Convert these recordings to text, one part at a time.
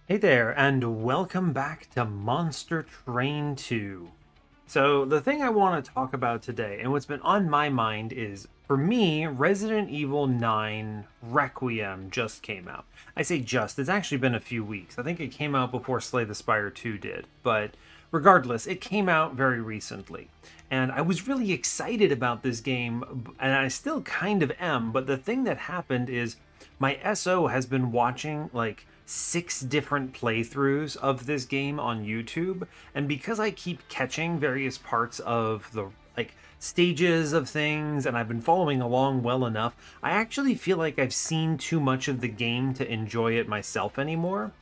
Hey there, and welcome back to Monster Train 2. So, the thing I want to talk about today, and what's been on my mind is, for me, Resident Evil 9 Requiem just came out. I say just, it's actually been a few weeks. I think it came out before Slay the Spire 2 did, but regardless, it came out very recently. And I was really excited about this game, and I still kind of am, but the thing that happened is my SO has been watching like 6 different playthroughs of this game on YouTube, and because I keep catching various parts of the like stages of things and I've been following along well enough, I actually feel like I've seen too much of the game to enjoy it myself anymore.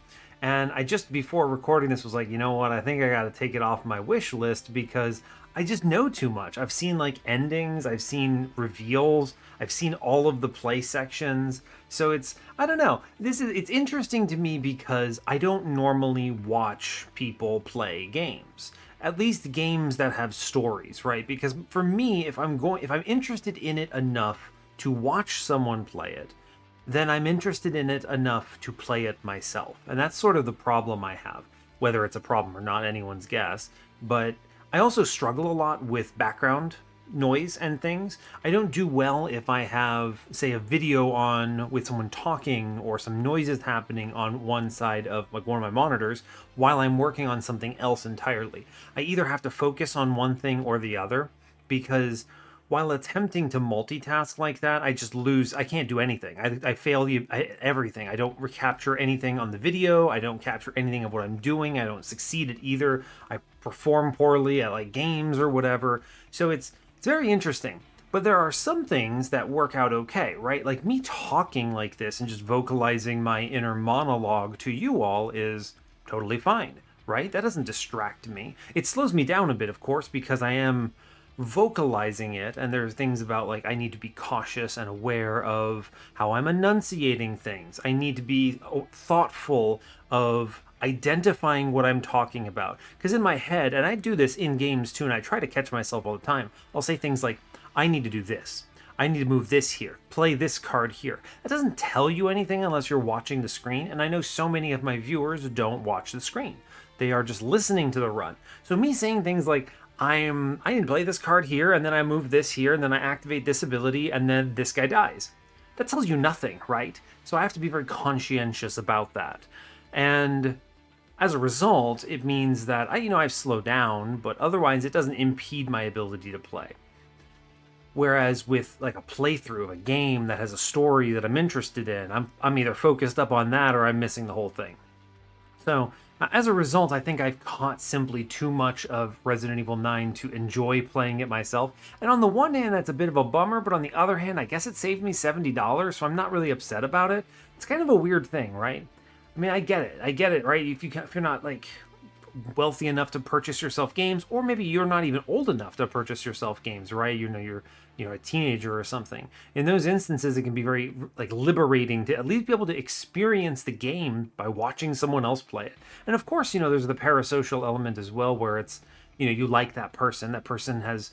And I just before recording this was like, you know what? I think I got to take it off my wish list because I just know too much. I've seen like endings, I've seen reveals, I've seen all of the play sections. So I don't know. It's interesting to me because I don't normally watch people play games. At least games that have stories, right? Because for me, if I'm interested in it enough to watch someone play it, then I'm interested in it enough to play it myself. And that's sort of the problem I have. Whether it's a problem or not, anyone's guess. But I also struggle a lot with background noise and things. I don't do well if I have, say, a video on with someone talking or some noises happening on one side of like one of my monitors while I'm working on something else entirely. I either have to focus on one thing or the other because while attempting to multitask like that, I just lose. I can't do anything. I fail everything. I don't recapture anything on the video. I don't capture anything of what I'm doing. I don't succeed at either. I perform poorly at like games or whatever. So it's very interesting. But there are some things that work out okay, right? Like me talking like this and just vocalizing my inner monologue to you all is totally fine, right? That doesn't distract me. It slows me down a bit, of course, because I am vocalizing it, and there are things about like I need to be cautious and aware of how I'm enunciating things. I need to be thoughtful of identifying what I'm talking about, because in my head, and I do this in games too, and I try to catch myself all the time, I'll say things like, I need to do this, I need to move this here, play this card here. That doesn't tell you anything unless you're watching the screen, and I know so many of my viewers don't watch the screen. They are just listening to the run. So me saying things like, I need to play this card here, and then I move this here, and then I activate this ability, and then this guy dies. That tells you nothing, right? So I have to be very conscientious about that. And as a result, it means that I've slowed down, but otherwise it doesn't impede my ability to play. Whereas with like a playthrough of a game that has a story that I'm interested in, I'm either focused up on that or I'm missing the whole thing. So as a result, I think I've caught simply too much of Resident Evil 9 to enjoy playing it myself. And on the one hand, that's a bit of a bummer, but on the other hand, I guess it saved me $70, so I'm not really upset about it. It's kind of a weird thing, right? I mean, I get it, right? If you're not like wealthy enough to purchase yourself games, or maybe you're not even old enough to purchase yourself games, right? You're a teenager or something. In those instances, it can be very like liberating to at least be able to experience the game by watching someone else play it. And of course, there's the parasocial element as well, where it's you like that person. That person has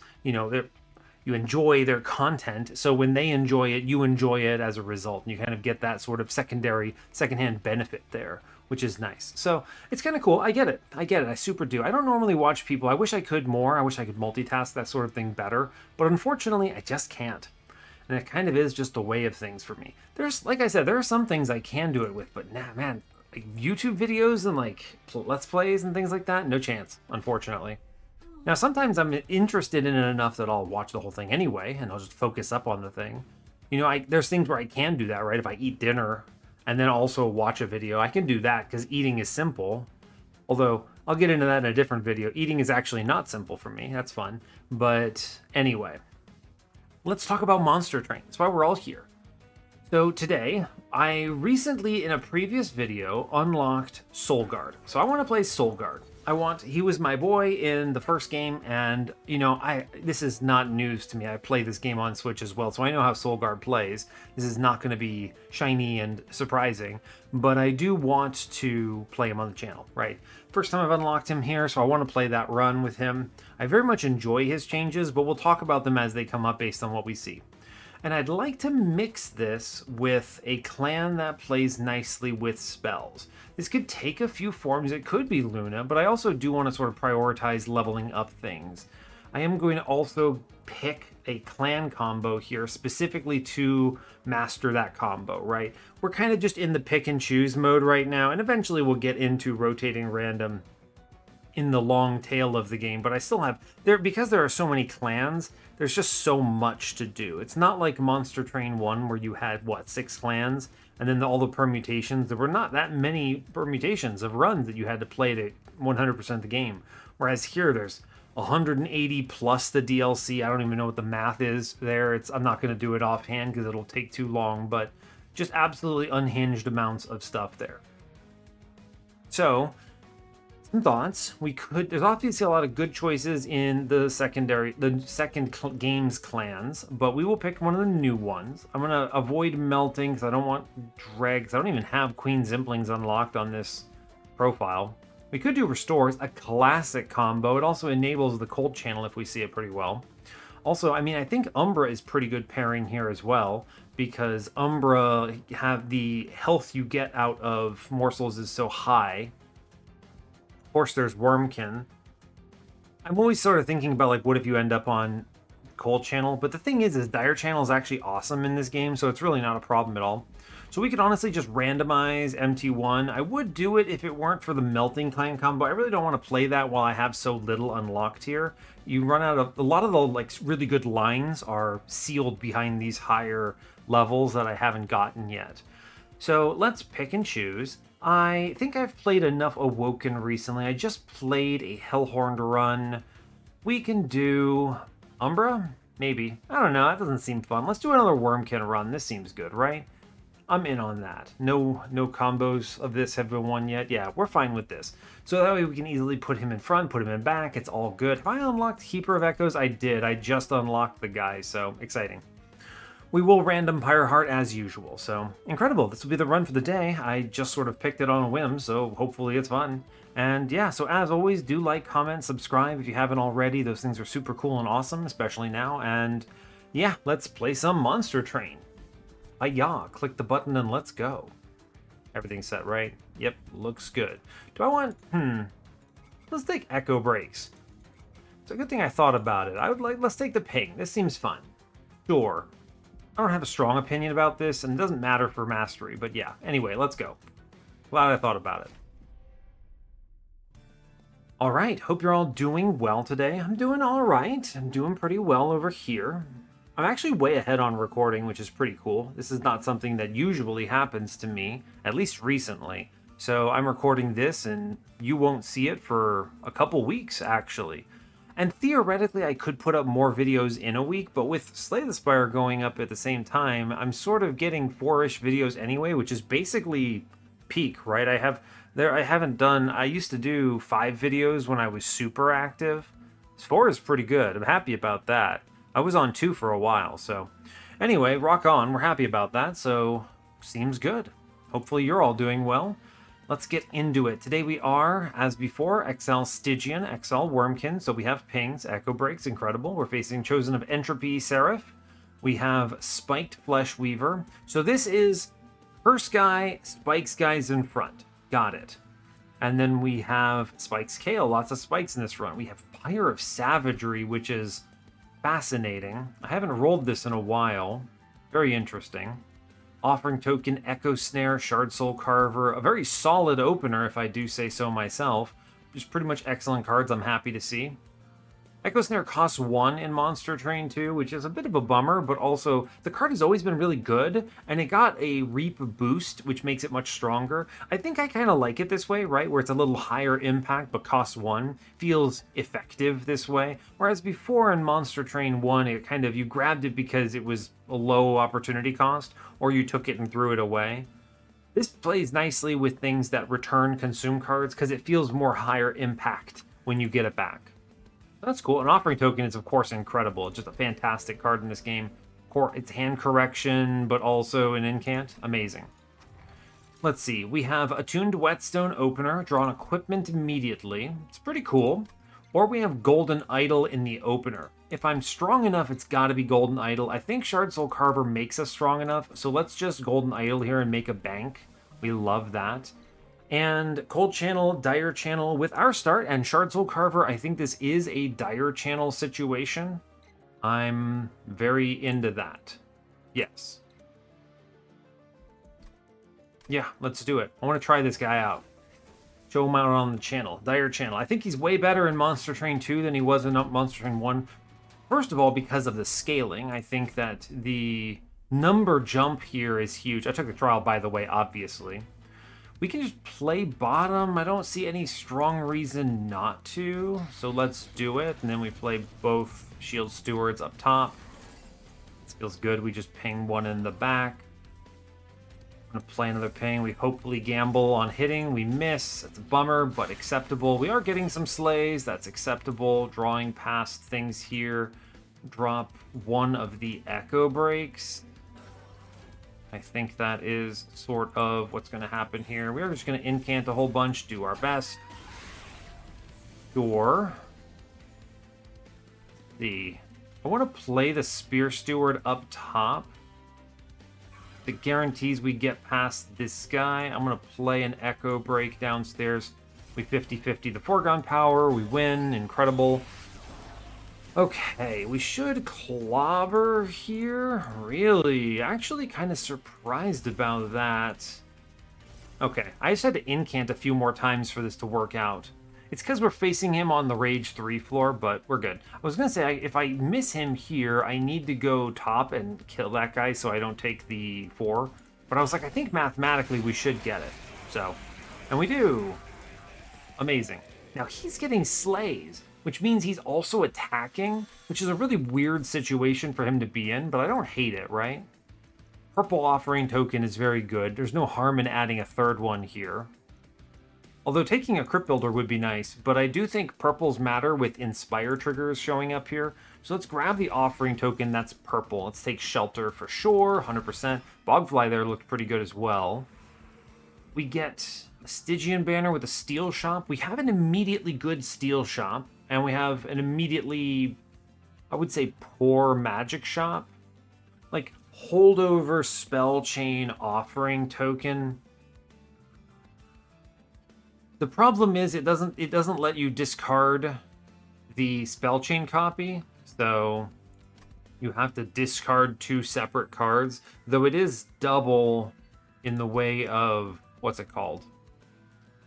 you enjoy their content, so when they enjoy it, you enjoy it as a result, and you kind of get that sort of secondhand benefit there, which is nice. So it's kind of cool. I get it. I super do. I don't normally watch people. I wish I could more. I wish I could multitask that sort of thing better, but unfortunately, I just can't. And it kind of is just the way of things for me. Like I said, there are some things I can do it with, but nah, man, like YouTube videos and like Let's Plays and things like that, no chance, unfortunately. Now, sometimes I'm interested in it enough that I'll watch the whole thing anyway, and I'll just focus up on the thing. There's things where I can do that, right? If I eat dinner and then also watch a video, I can do that because eating is simple. Although, I'll get into that in a different video. Eating is actually not simple for me. That's fun. But anyway, let's talk about Monster Train. That's why we're all here. So today, I recently, in a previous video, unlocked Soulguard. So I want to play Soulguard. He was my boy in the first game, and this is not news to me. I play this game on Switch as well, so I know how Soulguard plays. This is not going to be shiny and surprising, but I do want to play him on the channel, right? First time I've unlocked him here, so I want to play that run with him. I very much enjoy his changes, but we'll talk about them as they come up based on what we see. And I'd like to mix this with a clan that plays nicely with spells. This could take a few forms. It could be Luna, but I also do want to sort of prioritize leveling up things. I am going to also pick a clan combo here specifically to master that combo, right? We're kind of just in the pick and choose mode right now, and eventually we'll get into rotating random in the long tail of the game, but I still have because there are so many clans, there's just so much to do. It's not like Monster Train 1 where you had what, 6 clans and then all the permutations. There were not that many permutations of runs that you had to play to 100% the game, whereas here there's 180 plus the DLC. I don't even know what the math is there. I'm not going to do it offhand because it'll take too long, but just absolutely unhinged amounts of stuff there. So some thoughts. There's obviously a lot of good choices in the second game's clans, but we will pick one of the new ones. I'm going to avoid melting because I don't want dregs. I don't even have Queen Zimplings unlocked on this profile. We could do Restores, a classic combo. It also enables the cold channel if we see it pretty well. Also, I mean, I think Umbra is pretty good pairing here as well, because Umbra have the health you get out of morsels is so high. Of course, there's Wurmkin. I'm always sort of thinking about, like, what if you end up on cold channel? But the thing is dire channel is actually awesome in this game, so it's really not a problem at all. So we could honestly just randomize MT1. I would do it if it weren't for the melting clan combo. I really don't want to play that while I have so little unlocked here. You run out of a lot of the like really good lines are sealed behind these higher levels that I haven't gotten yet. So let's pick and choose. I think I've played enough Awoken recently. I just played a Hellhorned run. We can do Umbra? Maybe. I don't know. That doesn't seem fun. Let's do another Wurmkin run. This seems good, right? I'm in on that. No combos of this have been won yet. Yeah, we're fine with this. So that way we can easily put him in front, put him in back. It's all good. Have I unlocked Keeper of Echoes? I did. I just unlocked the guy, so exciting. We will random Pyre Heart as usual, so incredible. This will be the run for the day. I just sort of picked it on a whim, so hopefully it's fun. And yeah, so as always, do like, comment, subscribe if you haven't already. Those things are super cool and awesome, especially now. And yeah, let's play some Monster Train. Hi-ya, click the button and let's go. Everything's set, right? Yep, looks good. Do I want... Let's take Echo Breaks. It's a good thing I thought about it. Let's take the ping. This seems fun. Sure. I don't have a strong opinion about this, and it doesn't matter for mastery, but yeah. Anyway, let's go. Glad I thought about it. Alright, hope you're all doing well today. I'm doing alright. I'm doing pretty well over here. I'm actually way ahead on recording, which is pretty cool. This is not something that usually happens to me, at least recently. So I'm recording this and you won't see it for a couple weeks, actually. And theoretically, I could put up more videos in a week, but with Slay the Spire going up at the same time, I'm sort of getting 4-ish videos anyway, which is basically peak, right? I used to do 5 videos when I was super active. 4 is pretty good. I'm happy about that. I was on 2 for a while, so anyway, rock on. We're happy about that, so seems good. Hopefully you're all doing well. Let's get into it. Today we are, as before, Exile Stygian, Exile Wurmkin, so we have pings, Echo Breaks, incredible. We're facing Chosen of Entropy Seraph. We have Spiked Flesh Weaver. So this is Curse Guy, Spikes guys in front. Got it. And then we have Spikes Kale, lots of spikes in this run. We have Pyre of Savagery, which is fascinating. I haven't rolled this in a while. Very interesting. Offering Token, Echo Snare, Shard Soul Carver. A very solid opener, if I do say so myself. Just pretty much excellent cards I'm happy to see. Echo Snare costs 1 in Monster Train 2, which is a bit of a bummer, but also the card has always been really good, and it got a Reap boost, which makes it much stronger. I think I kind of like it this way, right, where it's a little higher impact, but costs 1. Feels effective this way, whereas before in Monster Train 1, it kind of, you grabbed it because it was a low opportunity cost, or you took it and threw it away. This plays nicely with things that return consume cards, because it feels more higher impact when you get it back. That's cool. An Offering Token is, of course, incredible. It's just a fantastic card in this game. It's hand correction, but also an incant. Amazing. Let's see. We have Attuned Whetstone Opener. Draw an equipment immediately. It's pretty cool. or we have Golden Idol in the opener. If I'm strong enough, it's got to be Golden Idol. I think Shard Soul Carver makes us strong enough, so let's just Golden Idol here and make a bank. We love that. And Cold Channel, Dire Channel with our start, and Shard Soul Carver, I think this is a Dire Channel situation. I'm very into that. Yes. Yeah, let's do it. I want to try this guy out. Show him out on the channel, Dire Channel. I think he's way better in Monster Train 2 than he was in Monster Train 1. First of all, because of the scaling, I think that the number jump here is huge. I took the trial, by the way, obviously. We can just play bottom. I don't see any strong reason not to, so let's do it. And then we play both Shield Stewards up top. This feels good. We just ping one in the back. I'm gonna play another ping. We hopefully gamble on hitting. We miss. It's a bummer, but acceptable. We are getting some slays. That's acceptable. Drawing past things here. Drop one of the echo breaks. I think that is sort of what's going to happen here. We are just going to incant a whole bunch, do our best. Sure. I want to play the Spear Steward up top. That guarantees we get past this guy. I'm going to play an Echo Break downstairs. We 50-50 the foregone power. We win. Incredible. Okay, we should clobber here. Really? Actually kind of surprised about that. Okay, I just had to incant a few more times for this to work out. It's because we're facing him on the Rage 3 floor, but we're good. I was going to say, if I miss him here, I need to go top and kill that guy so I don't take the 4. But I was like, I think mathematically we should get it. So, and we do. Amazing. Now he's getting slays, which means he's also attacking, which is a really weird situation for him to be in, but I don't hate it, right? Purple offering token is very good. There's no harm in adding a third one here. Although taking a Crypt Builder would be nice, but I do think purples matter with Inspire triggers showing up here. So let's grab the offering token that's purple. Let's take Shelter for sure, 100%. Bogfly there looked pretty good as well. We get a Stygian banner with a Steel Shop. We have an immediately good Steel Shop, and we have an immediately, I would say, poor Magic Shop. Like, Holdover Spell Chain offering token. The problem is it doesn't let you discard the spell chain copy, so you have to discard 2 separate cards, though it is double in the way of what's it called?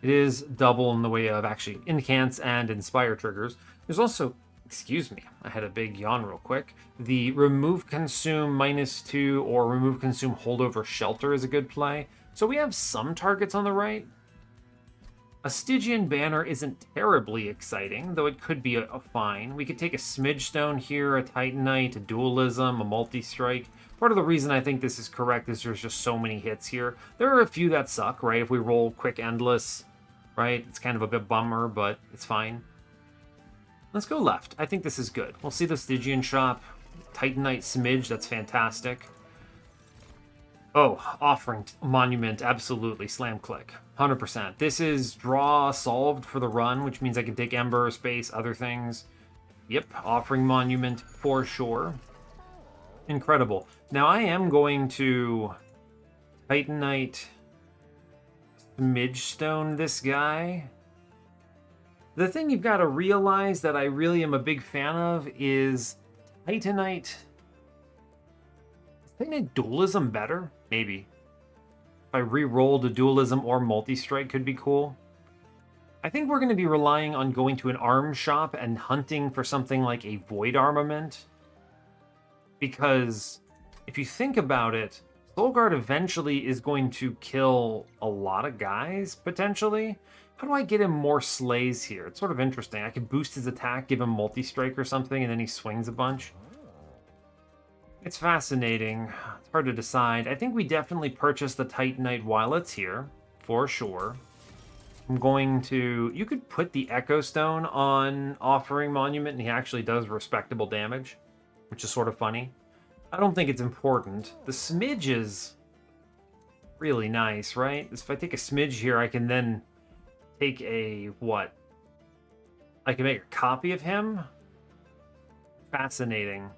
It is double in the way of actually incants and inspire triggers. There's also, excuse me, I had a big yawn real quick. The remove consume -2 or remove consume holdover shelter is a good play. So we have some targets on the right. A Stygian banner isn't terribly exciting, though it could be a fine. We could take a Smidgestone here, a Titanite, a Dualism, a Multistrike. Part of the reason I think this is correct is there's just so many hits here. There are a few that suck, right? If we roll Quick Endless, right? It's kind of a bit bummer, but it's fine. Let's go left. I think this is good. We'll see the Stygian shop. Titanite Smidge, that's fantastic. Oh, offering monument, absolutely. Slam click, 100%. This is draw solved for the run, which means I can take Ember, Space, other things. Yep, offering monument for sure. Incredible. Now I am going to Titanite Smidgestone this guy. The thing you've got to realize that I really am a big fan of is Titanite. Is Titanite Dualism better? Maybe. If I re-rolled a Dualism or Multistrike could be cool. I think we're going to be relying on going to an arms shop and hunting for something like a Void Armament. Because if you think about it, Soulguard eventually is going to kill a lot of guys, potentially. How do I get him more slays here? It's sort of interesting. I could boost his attack, give him Multistrike or something, and then he swings a bunch. It's fascinating. It's hard to decide. I think we definitely purchased the Titanite while it's here, for sure. I'm going to... You could put the Echo Stone on Offering Monument, and he actually does respectable damage, which is sort of funny. I don't think it's important. The Smidge is really nice, right? If I take a Smidge here, I can then take a, what? I can make a copy of him. Fascinating.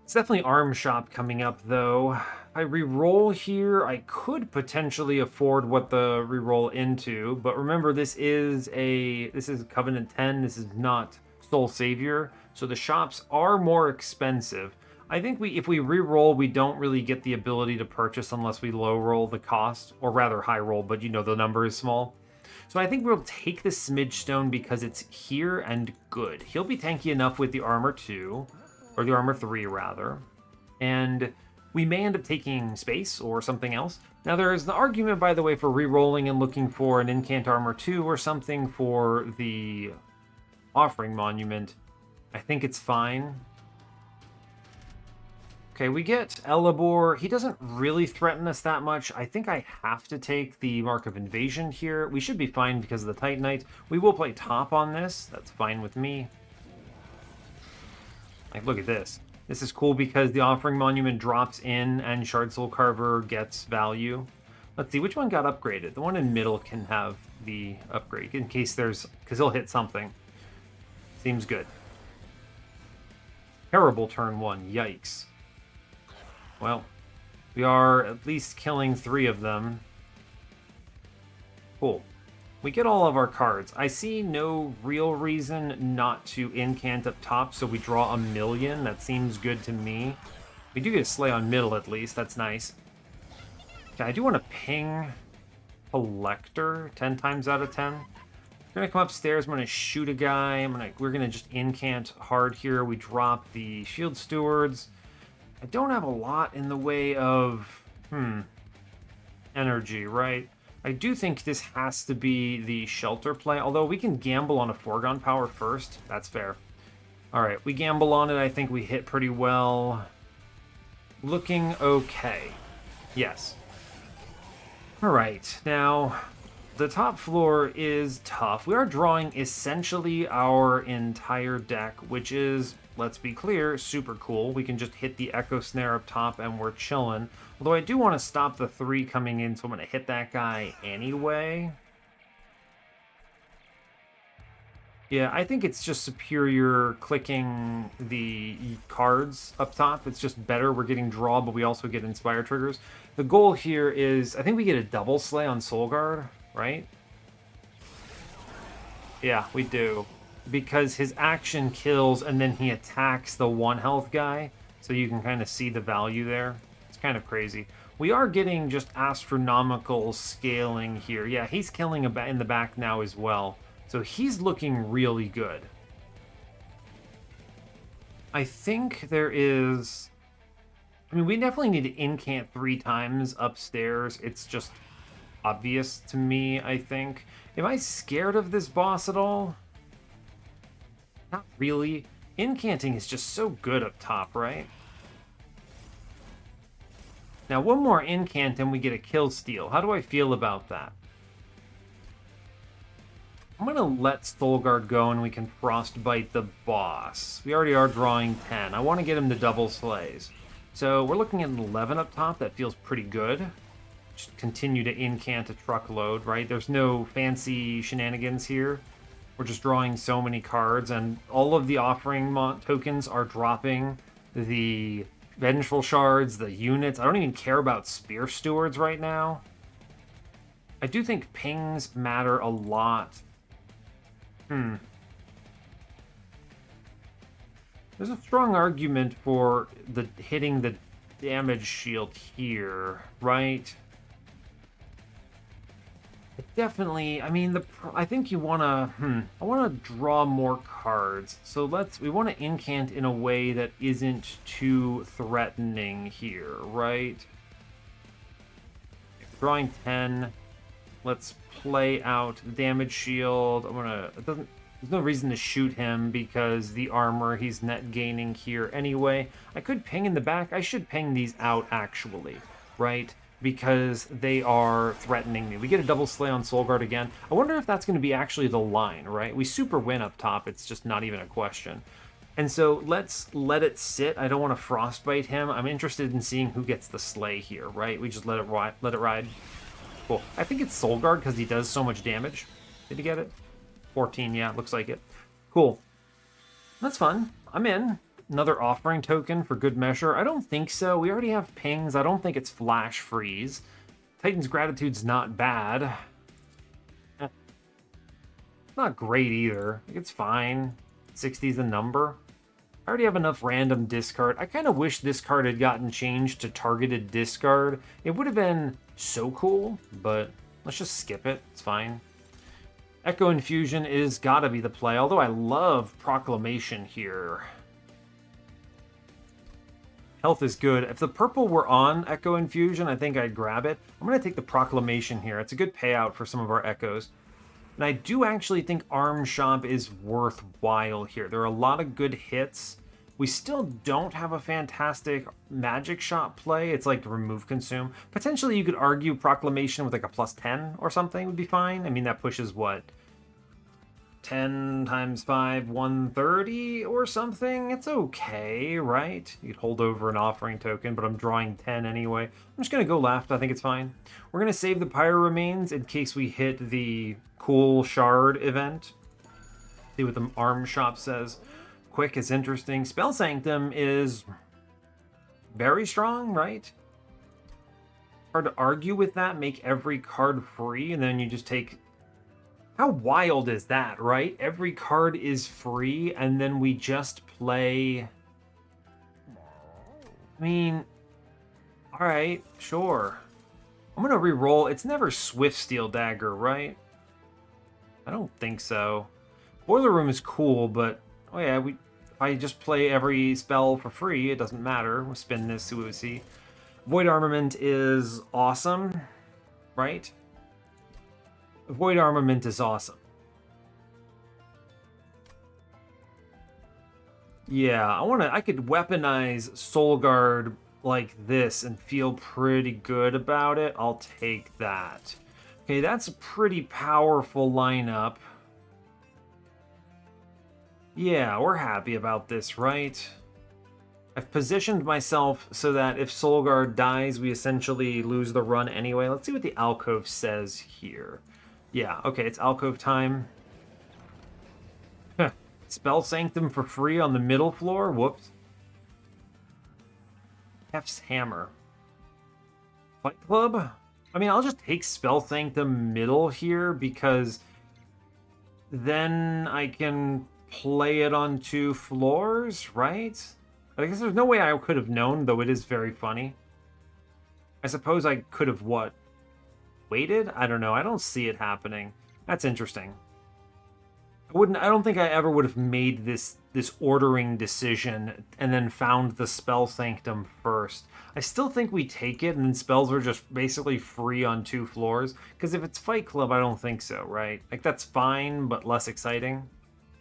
It's definitely Arm Shop coming up, though. I re-roll here. I could potentially afford what the re-roll into, but remember, this is Covenant 10. This is not Soul Savior, so the shops are more expensive. I think if we re-roll, we don't really get the ability to purchase unless we low roll the cost, or rather high roll, but the number is small. So I think we'll take the Smidgestone because it's here and good. He'll be tanky enough with the Armor 2, or the Armor 3 rather, and we may end up taking space or something else. Now there is the argument, by the way, for re-rolling and looking for an Incant Armor 2 or something for the Offering Monument. I think it's fine. Okay, we get Elabor. He doesn't really threaten us that much. I think I have to take the Mark of Invasion here. We should be fine because of the Titanite. We will play top on this. That's fine with me. Like, look at this. This is cool because the Offering Monument drops in and Shard Soul Carver gets value. Let's see, which one got upgraded? The one in middle can have the upgrade in case because he'll hit something. Seems good. Terrible turn 1, yikes. Well, we are at least killing 3 of them. Cool. We get all of our cards. I see no real reason not to incant up top, so we draw 1,000,000. That seems good to me. We do get a Slay on middle at least. That's nice. Okay, I do want to ping Collector 10 times out of 10. We're going to come upstairs. I'm going to shoot a guy. We're going to just incant hard here. We drop the Shield Stewards. I don't have a lot in the way of, energy, right? I do think this has to be the Shelter play, although we can gamble on a Foregone Power first. That's fair. All right, we gamble on it. I think we hit pretty well. Looking okay. Yes. All right, now the top floor is tough. We are drawing essentially our entire deck, which is, let's be clear, super cool. We can just hit the Echo Snare up top and we're chilling. Although I do want to stop the 3 coming in, so I'm going to hit that guy anyway. Yeah, I think it's just superior clicking the cards up top. It's just better. We're getting draw, but we also get Inspire triggers. The goal here is, I think we get a double slay on Soul Guard, right? Yeah, we do. Because his action kills and then he attacks the 1 health guy. So you can kind of see the value there. It's kind of crazy. We are getting just astronomical scaling here. Yeah, he's killing in the back now as well. So he's looking really good. I think there is... I mean, we definitely need to incant 3 times upstairs. It's just obvious to me, I think. Am I scared of this boss at all? Not really. Incanting is just so good up top, right? Now, one more incant and we get a kill steal. How do I feel about that? I'm going to let Soulguard go and we can Frostbite the boss. We already are drawing 10. I want to get him to double slays. So we're looking at an 11 up top. That feels pretty good. Just continue to incant a truckload, right? There's no fancy shenanigans here. We're just drawing so many cards, and all of the offering tokens are dropping the Vengeful Shards, the units. I don't even care about Spear Stewards right now. I do think pings matter a lot. There's a strong argument for hitting the damage shield here, right? Definitely. I mean, I think you want to. I want to draw more cards. So we want to incant in a way that isn't too threatening here, right? Drawing 10. Let's play out the damage shield. There's no reason to shoot him because the armor, he's net gaining here anyway. I could ping in the back. I should ping these out actually, right? Because they are threatening me. We get a double slay on Soulguard again. I wonder if that's going to be actually the line, right? We super win up top. It's just not even a question. And so let's let it sit. I don't want to frostbite him. I'm interested in seeing who gets the slay here, right? We just let it ride. Cool. I think it's Soulguard because he does so much damage. Did you get it? 14, yeah, looks like it. Cool. That's fun. I'm in. Another offering token for good measure. I don't think so. We already have pings. I don't think it's flash freeze. Titan's Gratitude's not bad. Not great either. It's fine. 60's a number. I already have enough random discard. I kind of wish this card had gotten changed to targeted discard. It would have been so cool, but let's just skip it. It's fine. Echo Infusion is gotta be the play, although I love Proclamation here. Health is good. If the purple were on Echo Infusion, I think I'd grab it. I'm going to take the Proclamation here. It's a good payout for some of our Echoes. And I do actually think Arm Shop is worthwhile here. There are a lot of good hits. We still don't have a fantastic Magic Shop play. It's like Remove Consume. Potentially you could argue Proclamation with like a +10 or something would be fine. I mean, that pushes what? 10 times 5, 130 or something. It's okay, right? You could hold over an offering token, but I'm drawing 10 anyway. I'm just going to go left. I think it's fine. We're going to save the Pyre Remains in case we hit the cool shard event. See what the Arm Shop says. Quick is interesting. Spell Sanctum is very strong, right? Hard to argue with that. Make every card free, and then you just take... How wild is that, right? Every card is free, and then we just play... I mean... Alright, sure. I'm gonna re-roll. It's never Swift Steel Dagger, right? I don't think so. Boiler Room is cool, but... Oh yeah, if I just play every spell for free, it doesn't matter. We'll spin this, see what we see. Void Armament is awesome, right? Void Armament is awesome. Yeah, I could weaponize Soul Guard like this and feel pretty good about it. I'll take that. Okay, that's a pretty powerful lineup. Yeah, we're happy about this, right? I've positioned myself so that if Soul Guard dies, we essentially lose the run anyway. Let's see what the Alcove says here. Yeah, okay, it's Alcove time. Spell Sanctum for free on the middle floor? Whoops. Hef's Hammer. Fight Club? I mean, I'll just take Spell Sanctum middle here because then I can play it on 2 floors, right? I guess there's no way I could have known, though it is very funny. I suppose I could have, what? Waited? I don't know. I don't see it happening. That's interesting. I don't think I ever would have made this ordering decision and then found the Spell Sanctum first. I still think we take it and then spells are just basically free on 2 floors. Because if it's Fight Club, I don't think so, right? Like, that's fine, but less exciting.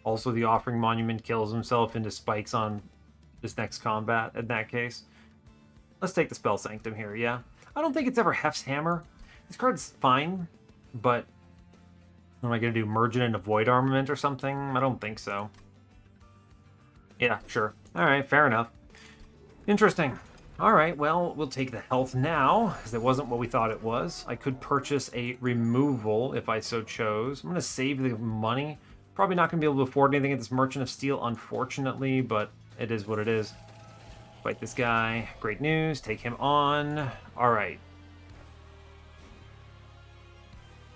Also, the Offering Monument kills himself into spikes on this next combat in that case. Let's take the Spell Sanctum here, yeah? I don't think it's ever Hef's Hammer. This card's fine, but what am I going to do? Merge it into Void Armament or something? I don't think so. Yeah, sure. Alright, fair enough. Interesting. Alright, well, we'll take the health now, because it wasn't what we thought it was. I could purchase a removal if I so chose. I'm going to save the money. Probably not going to be able to afford anything at this Merchant of Steel, unfortunately, but it is what it is. Fight this guy. Great news. Take him on. Alright.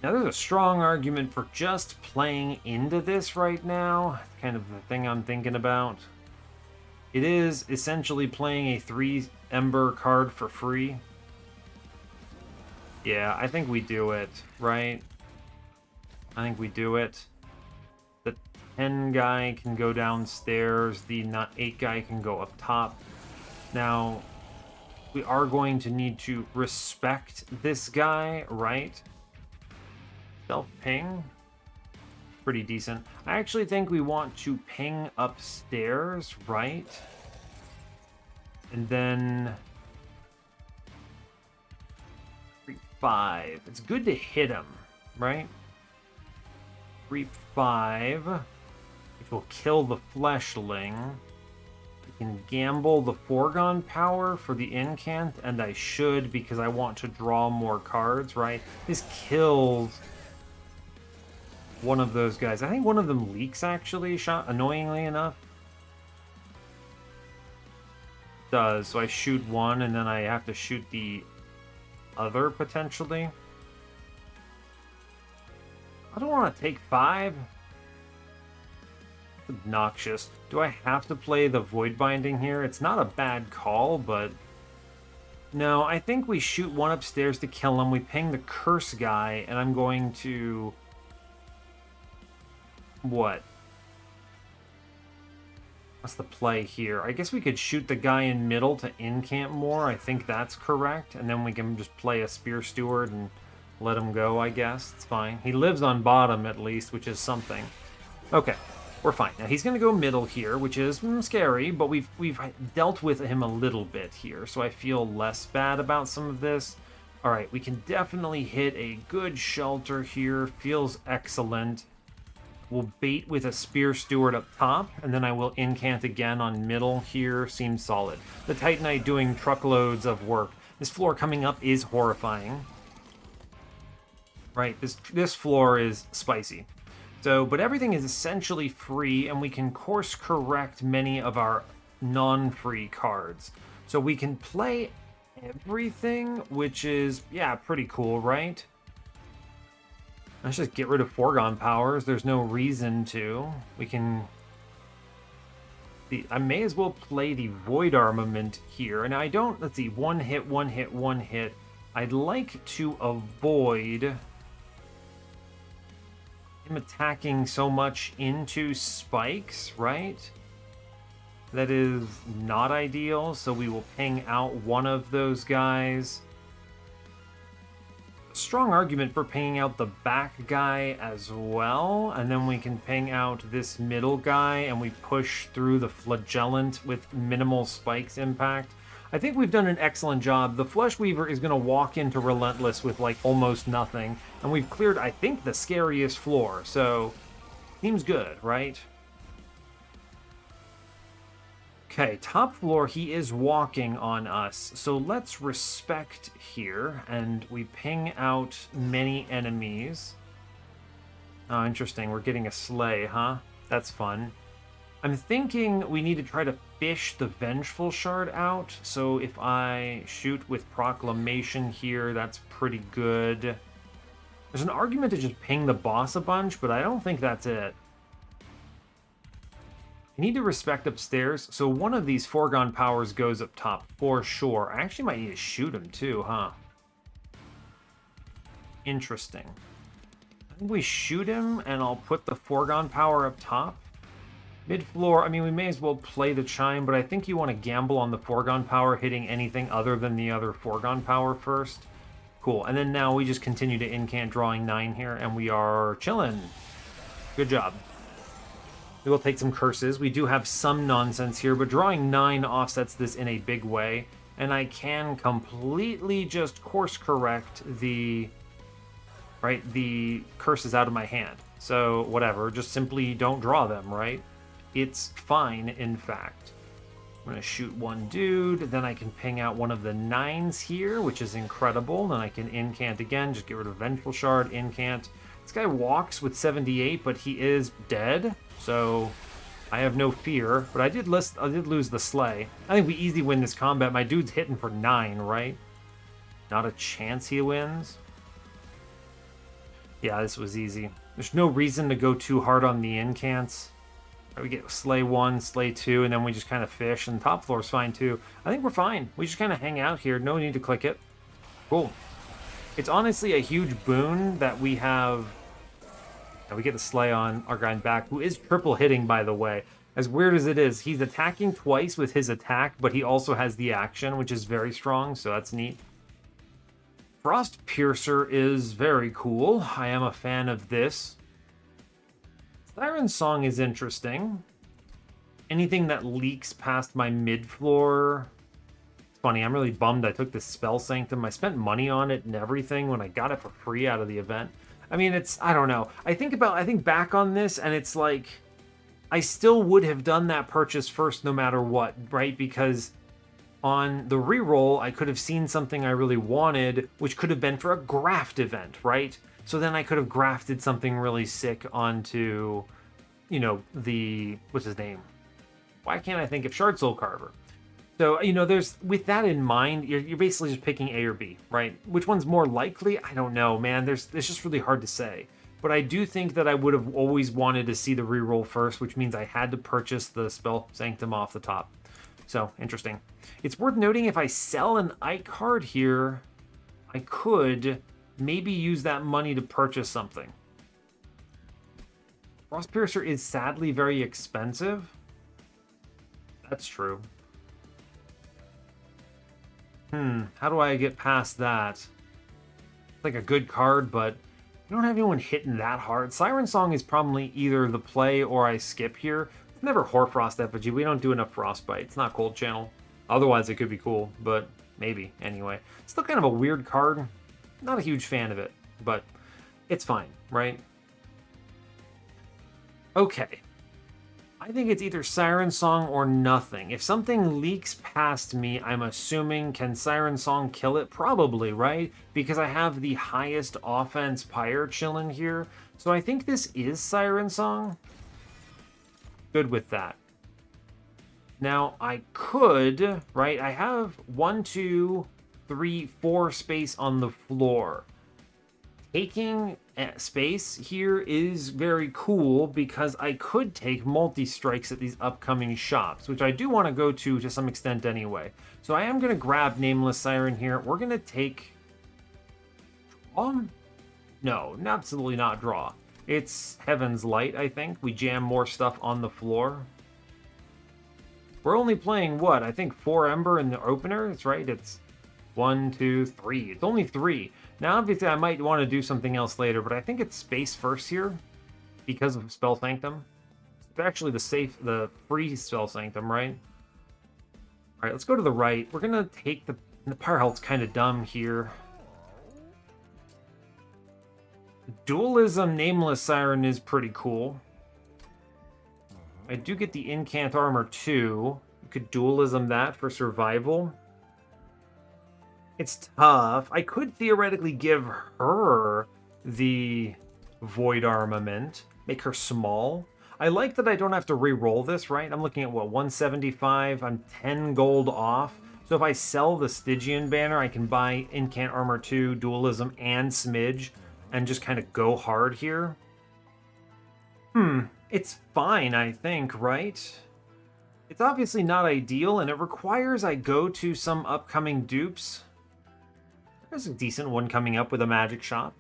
Now, there's a strong argument for just playing into this right now. Kind of the thing I'm thinking about. It is essentially playing a 3 Ember card for free. Yeah, I think we do it, right? I think we do it. The 10 guy can go downstairs. The 8 guy can go up top. Now, we are going to need to respect this guy, right? Self-ping. Pretty decent. I actually think we want to ping upstairs, right? And then... 3-5. It's good to hit him, right? 3-5. Which will kill the Fleshling. We can gamble the Foregone Power for the incant, and I should because I want to draw more cards, right? This kills... one of those guys. I think one of them leaks, actually, annoyingly enough. Does. So I shoot one, and then I have to shoot the other, potentially. I don't want to take 5. It's obnoxious. Do I have to play the Void Binding here? It's not a bad call, but... No, I think we shoot one upstairs to kill him. We ping the curse guy, and I'm going to... What? What's the play here? I guess we could shoot the guy in middle to incamp more. I think that's correct. And then we can just play a Spear Steward and let him go, I guess. It's fine. He lives on bottom, at least, which is something. Okay, we're fine. Now, he's going to go middle here, which is scary, but we've dealt with him a little bit here, so I feel less bad about some of this. All right, we can definitely hit a good shelter here. Feels excellent. We'll bait with a Spear Steward up top, and then I will incant again on middle here. Seems solid. The Titanite doing truckloads of work. This floor coming up is horrifying. Right, this floor is spicy. So, but everything is essentially free, and we can course correct many of our non-free cards. So we can play everything, which is, yeah, pretty cool, right? Let's just get rid of Foregone Powers. There's no reason to. We can... I may as well play the Void Armament here. And I don't... Let's see. One hit, one hit, one hit. I'd like to avoid him attacking so much into spikes, right? That is not ideal. So we will ping out one of those guys. Strong argument for pinging out the back guy as well, and then we can ping out this middle guy and we push through the Flagellant with minimal spikes impact. I think we've done an excellent job. The Flesh Weaver is going to walk into Relentless with like almost nothing, and we've cleared, I think, the scariest floor, so seems good, right? Okay, top floor, he is walking on us, so let's respect here, and we ping out many enemies. Oh, interesting, we're getting a sleigh, huh? That's fun. I'm thinking we need to try to fish the Vengeful Shard out, so if I shoot with Proclamation here, that's pretty good. There's an argument to just ping the boss a bunch, but I don't think that's it. I need to respect upstairs, so one of these Foregone Powers goes up top for sure. I actually might need to shoot him too, huh? Interesting. I think we shoot him, and I'll put the Foregone Power up top. Mid-floor, I mean, we may as well play the Chime, but I think you want to gamble on the Foregone Power hitting anything other than the other Foregone Power first. Cool, and then now we just continue to incant drawing 9 here, and we are chilling. Good job. We will take some curses. We do have some nonsense here, but drawing 9 offsets this in a big way, and I can completely just course correct the curses out of my hand. So whatever, just simply don't draw them, right? It's fine, in fact. I'm going to shoot one dude, then I can ping out one of the 9s here, which is incredible. Then I can incant again, just get rid of Vengeful Shard, incant. This guy walks with 78, but he is dead, so I have no fear. But I did lose the sleigh. I think we easily win this combat. My dude's hitting for 9, right? Not a chance he wins. Yeah, this was easy. There's no reason to go too hard on the incants. We get Slay 1, Slay 2, and then we just kind of fish, and top floor is fine too. I think we're fine. We just kind of hang out here. No need to click it. Cool. It's honestly a huge boon that we have... we get the Slay on our guy back, who is triple hitting, by the way. As weird as it is, he's attacking twice with his attack, but he also has the action, which is very strong, so that's neat. Frost Piercer is very cool. I am a fan of this. Siren's Song is interesting. Anything that leaks past my mid-floor... It's funny, I'm really bummed I took this Spell Sanctum. I spent money on it and everything when I got it for free out of the event. I mean, I don't know. I think back on this, and it's like, I still would have done that purchase first no matter what, right? Because on the reroll, I could have seen something I really wanted, which could have been for a graft event, right? So then I could have grafted something really sick onto, you know, the, what's his name? Why can't I think of Shard Soul Carver? So, you know, there's, with that in mind, you're basically just picking A or B, right? Which one's more likely? I don't know, man. It's just really hard to say. But I do think that I would have always wanted to see the reroll first, which means I had to purchase the Spell Sanctum off the top. So, interesting. It's worth noting if I sell an Ike card here, I could maybe use that money to purchase something. Frostpiercer is sadly very expensive. That's true. How do I get past that? It's like a good card, but I don't have anyone hitting that hard. Siren Song is probably either the play or I skip here. It's never Hoarfrost Effigy. We don't do enough Frostbite. It's not Cold Channel. Otherwise, it could be cool, but maybe anyway. Still kind of a weird card. Not a huge fan of it, but it's fine, right? Okay. I think it's either Siren Song or nothing. If something leaks past me, I'm assuming, can Siren Song kill it? Probably, right? Because I have the highest offense Pyre chilling here. So I think this is Siren Song. Good with that. Now, I could, right? I have 1, 2, 3, 4 space on the floor. Taking space here is very cool because I could take multi-strikes at these upcoming shops, which I do want to go to some extent anyway. So I am going to grab Nameless Siren here. We're going to take... No, absolutely not draw. It's Heaven's Light, I think. We jam more stuff on the floor. We're only playing, what? I think 4 Ember in the opener. That's right. It's 1, 2, 3. It's only 3. Now, obviously, I might want to do something else later, but I think it's space first here because of Spell Sanctum. It's actually the free Spell Sanctum, right? All right, let's go to the right. We're going to take the Pyre Health's kind of dumb here. Dualism Nameless Siren is pretty cool. I do get the Incant Armor too. You could Dualism that for survival. It's tough. I could theoretically give her the Void Armament, make her small. I like that I don't have to re-roll this, right? I'm looking at, what, 175? I'm 10 gold off. So if I sell the Stygian banner, I can buy Incant Armor 2, Dualism, and Smidge, and just kind of go hard here. It's fine, I think, right? It's obviously not ideal, and it requires I go to some upcoming dupes. There's a decent one coming up with a magic shop.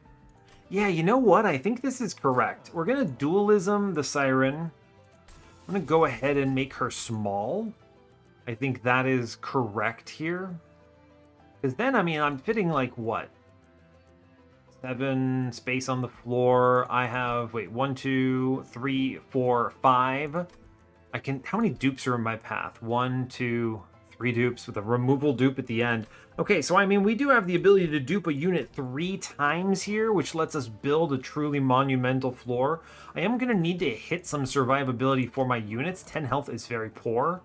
Yeah, you know what? I think this is correct. We're going to Dualism the Siren. I'm going to go ahead and make her small. I think that is correct here. Because then, I mean, I'm fitting like what? 7 space on the floor. I have, wait, 1, 2, 3, 4, 5. I can, how many dupes are in my path? 1, 2, 3 dupes with a removal dupe at the end. Okay, so I mean, we do have the ability to dupe a unit 3 times here, which lets us build a truly monumental floor. I am going to need to hit some survivability for my units. 10 health is very poor.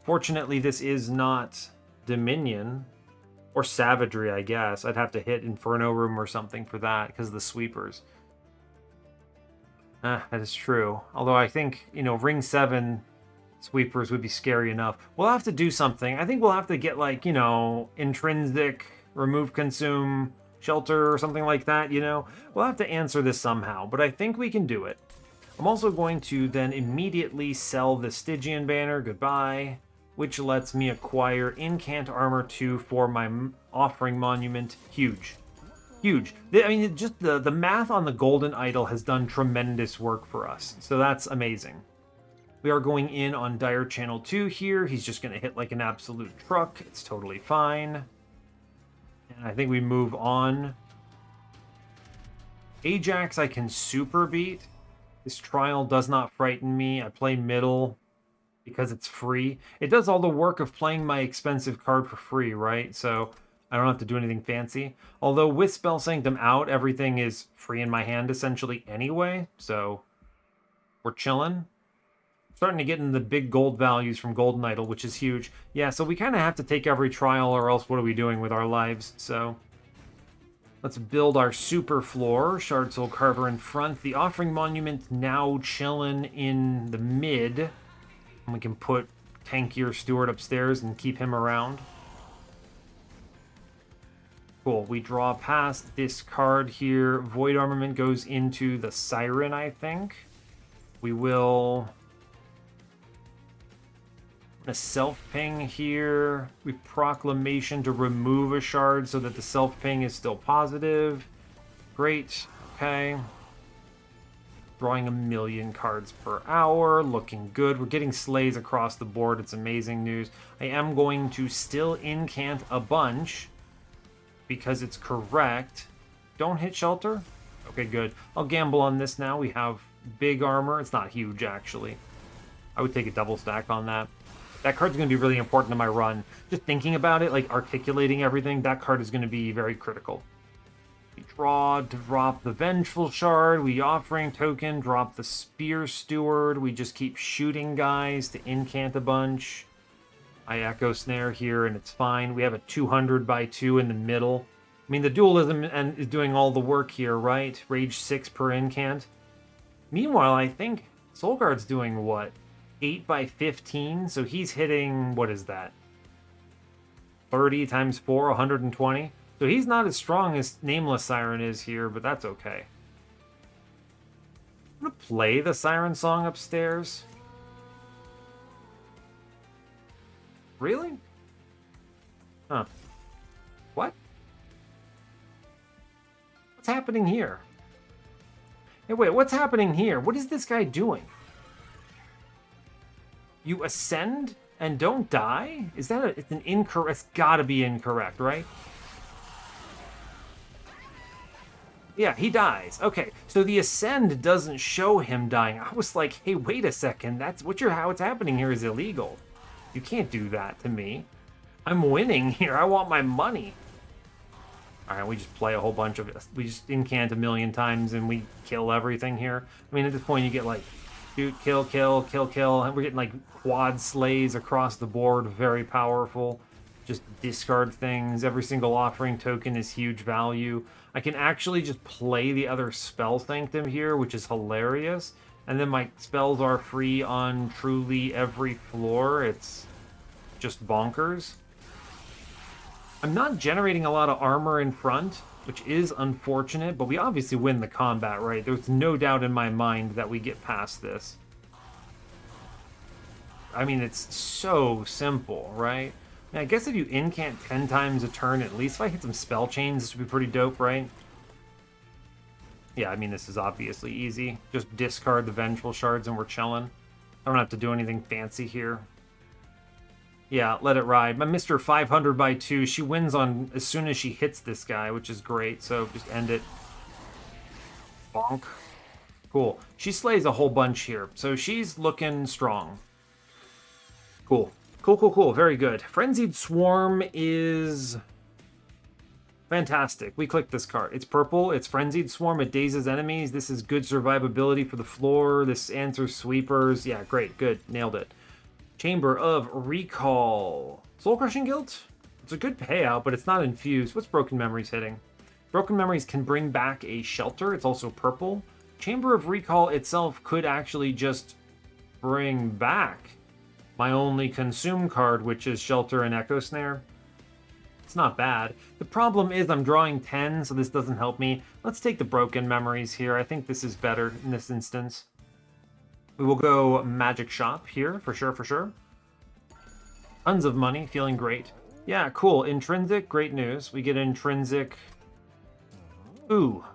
Fortunately, this is not Dominion. Or Savagery, I guess. I'd have to hit Inferno Room or something for that, because of the sweepers. That is true. Although I think, you know, Ring 7... sweepers would be scary enough. We'll have to do something. I think we'll have to get, like, you know, intrinsic, remove, consume, shelter, or something like that, you know? We'll have to answer this somehow, but I think we can do it. I'm also going to then immediately sell the Stygian banner, goodbye, which lets me acquire Incant Armor 2 for my Offering Monument. Huge. Huge. I mean, just the math on the Golden Idol has done tremendous work for us, so that's amazing. We are going in on Dire Channel 2 here. He's just going to hit like an absolute truck. It's totally fine. And I think we move on. Ajax I can super beat. This trial does not frighten me. I play middle because it's free. It does all the work of playing my expensive card for free, right? So I don't have to do anything fancy. Although with Spell Sanctum out, everything is free in my hand essentially anyway. So we're chilling. Starting to get in the big gold values from Golden Idol, which is huge. Yeah, so we kind of have to take every trial, or else what are we doing with our lives? So let's build our super floor. Shard Soul Carver in front. The Offering Monument now chilling in the mid. And we can put tankier Steward upstairs and keep him around. Cool. We draw past this card here. Void Armament goes into the Siren, I think. We will... a self-ping here. We Proclamation to remove a shard so that the self-ping is still positive. Great. Okay. Drawing 1,000,000 cards per hour. Looking good. We're getting slays across the board. It's amazing news. I am going to still incant a bunch because it's correct. Don't hit shelter. Okay, good. I'll gamble on this now. We have big armor. It's not huge, actually. I would take a double stack on that. That card's going to be really important in my run. Just thinking about it, like articulating everything, that card is going to be very critical. We draw to drop the Vengeful Shard. We Offering Token, drop the Spear Steward. We just keep shooting guys to incant a bunch. I Echo Snare here, and it's fine. We have a 200x2 in the middle. I mean, the dualism is doing all the work here, right? Rage 6 per incant. Meanwhile, I think Soulguard's doing what? 8x15, so he's hitting, what is that? 30 times 4, 120. So he's not as strong as Nameless Siren is here, but that's okay. I'm gonna play the Siren song upstairs. Really? Huh. What? What's happening here? Hey, wait, what's happening here? What is this guy doing? You ascend and don't die? Is that it's an incorrect? It's gotta be incorrect, right? Yeah, he dies. Okay, so the ascend doesn't show him dying. I was like, hey, wait a second. That's how it's happening here is illegal. You can't do that to me. I'm winning here. I want my money. All right, we just play a whole bunch of it. We just incant 1,000,000 times and we kill everything here. I mean, at this point, you get like shoot, kill, kill, kill, kill. And we're getting like quad slays across the board. Very powerful. Just discard things. Every single offering token is huge value. I can actually just play the other Spell Sanctum here, which is hilarious. And then my spells are free on truly every floor. It's just bonkers. I'm not generating a lot of armor in front, which is unfortunate, but we obviously win the combat, right? There's no doubt in my mind that we get past this. I mean, it's so simple, right? I guess if you incant 10 times a turn, at least if I hit some spell chains, this would be pretty dope, right? Yeah, I mean, this is obviously easy. Just discard the Vengeful Shards and we're chilling. I don't have to do anything fancy here. Yeah, let it ride. My Mr. 500x2, she wins on as soon as she hits this guy, which is great, so just end it. Bonk. Cool. She slays a whole bunch here, so she's looking strong. Cool. Cool, cool, cool. Very good. Frenzied Swarm is fantastic. We click this card. It's purple. It's Frenzied Swarm. It dazes enemies. This is good survivability for the floor. This answers sweepers. Yeah, great. Good. Nailed it. Chamber of Recall. Soul Crushing Guilt? It's a good payout, but it's not infused. What's Broken Memories hitting? Broken Memories can bring back a shelter. It's also purple. Chamber of Recall itself could actually just bring back my only consume card, which is Shelter and Echo Snare. It's not bad. The problem is I'm drawing 10, so this doesn't help me. Let's take the Broken Memories here. I think this is better in this instance. We will go Magic Shop here, for sure, for sure. Tons of money, feeling great. Yeah, cool. Intrinsic, great news. We get Intrinsic. Ooh.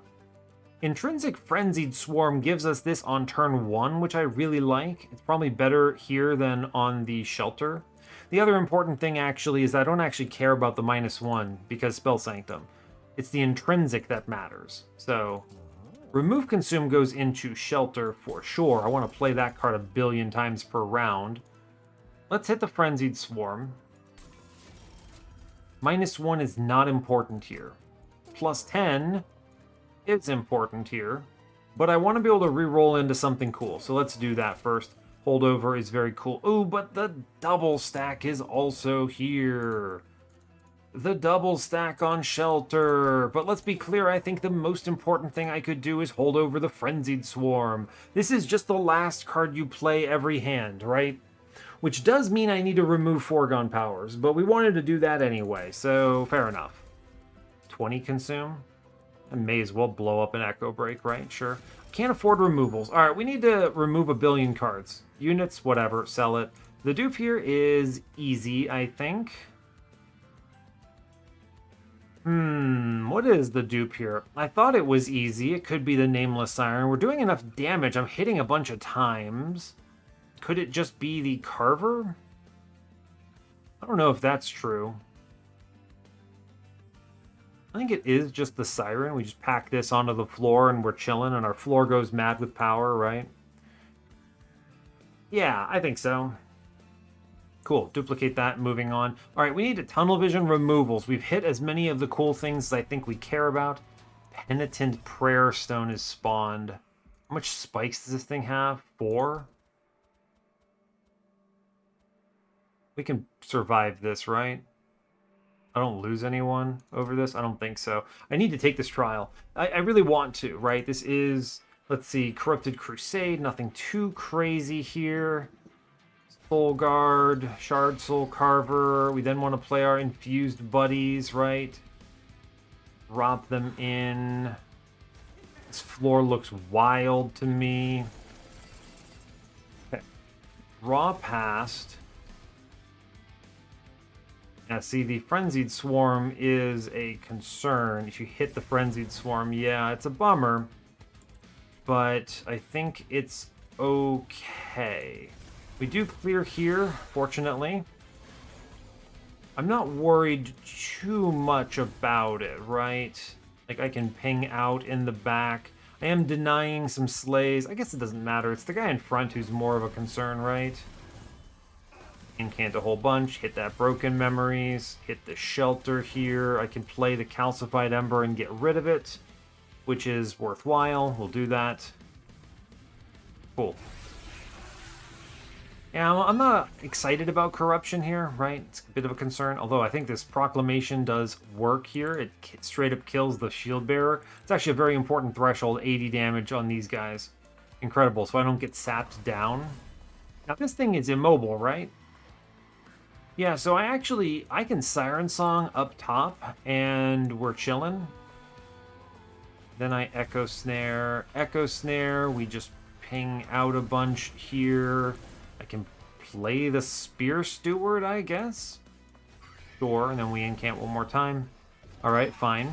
Intrinsic Frenzied Swarm gives us this on turn 1, which I really like. It's probably better here than on the Shelter. The other important thing, actually, is I don't actually care about the -1 because Spell Sanctum. It's the Intrinsic that matters. So, Remove Consume goes into Shelter for sure. I want to play that card 1,000,000,000 times per round. Let's hit the Frenzied Swarm. -1 is not important here. +10 is important here. But I want to be able to re-roll into something cool. So let's do that first. Holdover is very cool. Ooh, but the double stack is also here. The double stack on Shelter. But let's be clear, I think the most important thing I could do is hold over the Frenzied Swarm. This is just the last card you play every hand, right? Which does mean I need to remove Foregone Powers, but we wanted to do that anyway, so fair enough. 20 consume? I may as well blow up an Echo Break, right? Sure. Can't afford removals. All right, we need to remove 1 billion cards. Units, whatever, sell it. The dupe here is easy, I think. What is the dupe here? I thought it was easy. It could be the Nameless Siren. We're doing enough damage. I'm hitting a bunch of times. Could it just be the Carver? I don't know if that's true. I think it is just the Siren. We just pack this onto the floor and we're chilling and our floor goes mad with power, right? Yeah, I think so. Cool, duplicate that, moving on. All right, we need a tunnel vision removals. We've hit as many of the cool things as I think we care about. Penitent Prayer Stone is spawned. How much spikes does this thing have? 4? We can survive this, right? I don't lose anyone over this? I don't think so. I need to take this trial. I really want to, right? This is, let's see, Corrupted Crusade. Nothing too crazy here. Soul Guard, Shard Soul Carver. We then want to play our infused buddies, right? Drop them in. This floor looks wild to me. Okay. Draw past. Now, see, the Frenzied Swarm is a concern. If you hit the Frenzied Swarm, yeah, it's a bummer. But I think it's okay. We do clear here, fortunately. I'm not worried too much about it, right? Like, I can ping out in the back. I am denying some slays. I guess it doesn't matter. It's the guy in front who's more of a concern, right? Incant a whole bunch, hit that Broken Memories, hit the Shelter here. I can play the Calcified Ember and get rid of it, which is worthwhile. We'll do that. Cool. Yeah, I'm not excited about Corruption here, right? It's a bit of a concern, although I think this Proclamation does work here. It straight up kills the Shield Bearer. It's actually a very important threshold, 80 damage on these guys. Incredible, so I don't get sapped down. Now this thing is immobile, right? Yeah, so I can Siren Song up top, and we're chilling. Then I Echo Snare, we just ping out a bunch here. I can play the Spear Steward, I guess. Sure, and then we incant one more time. Alright, fine.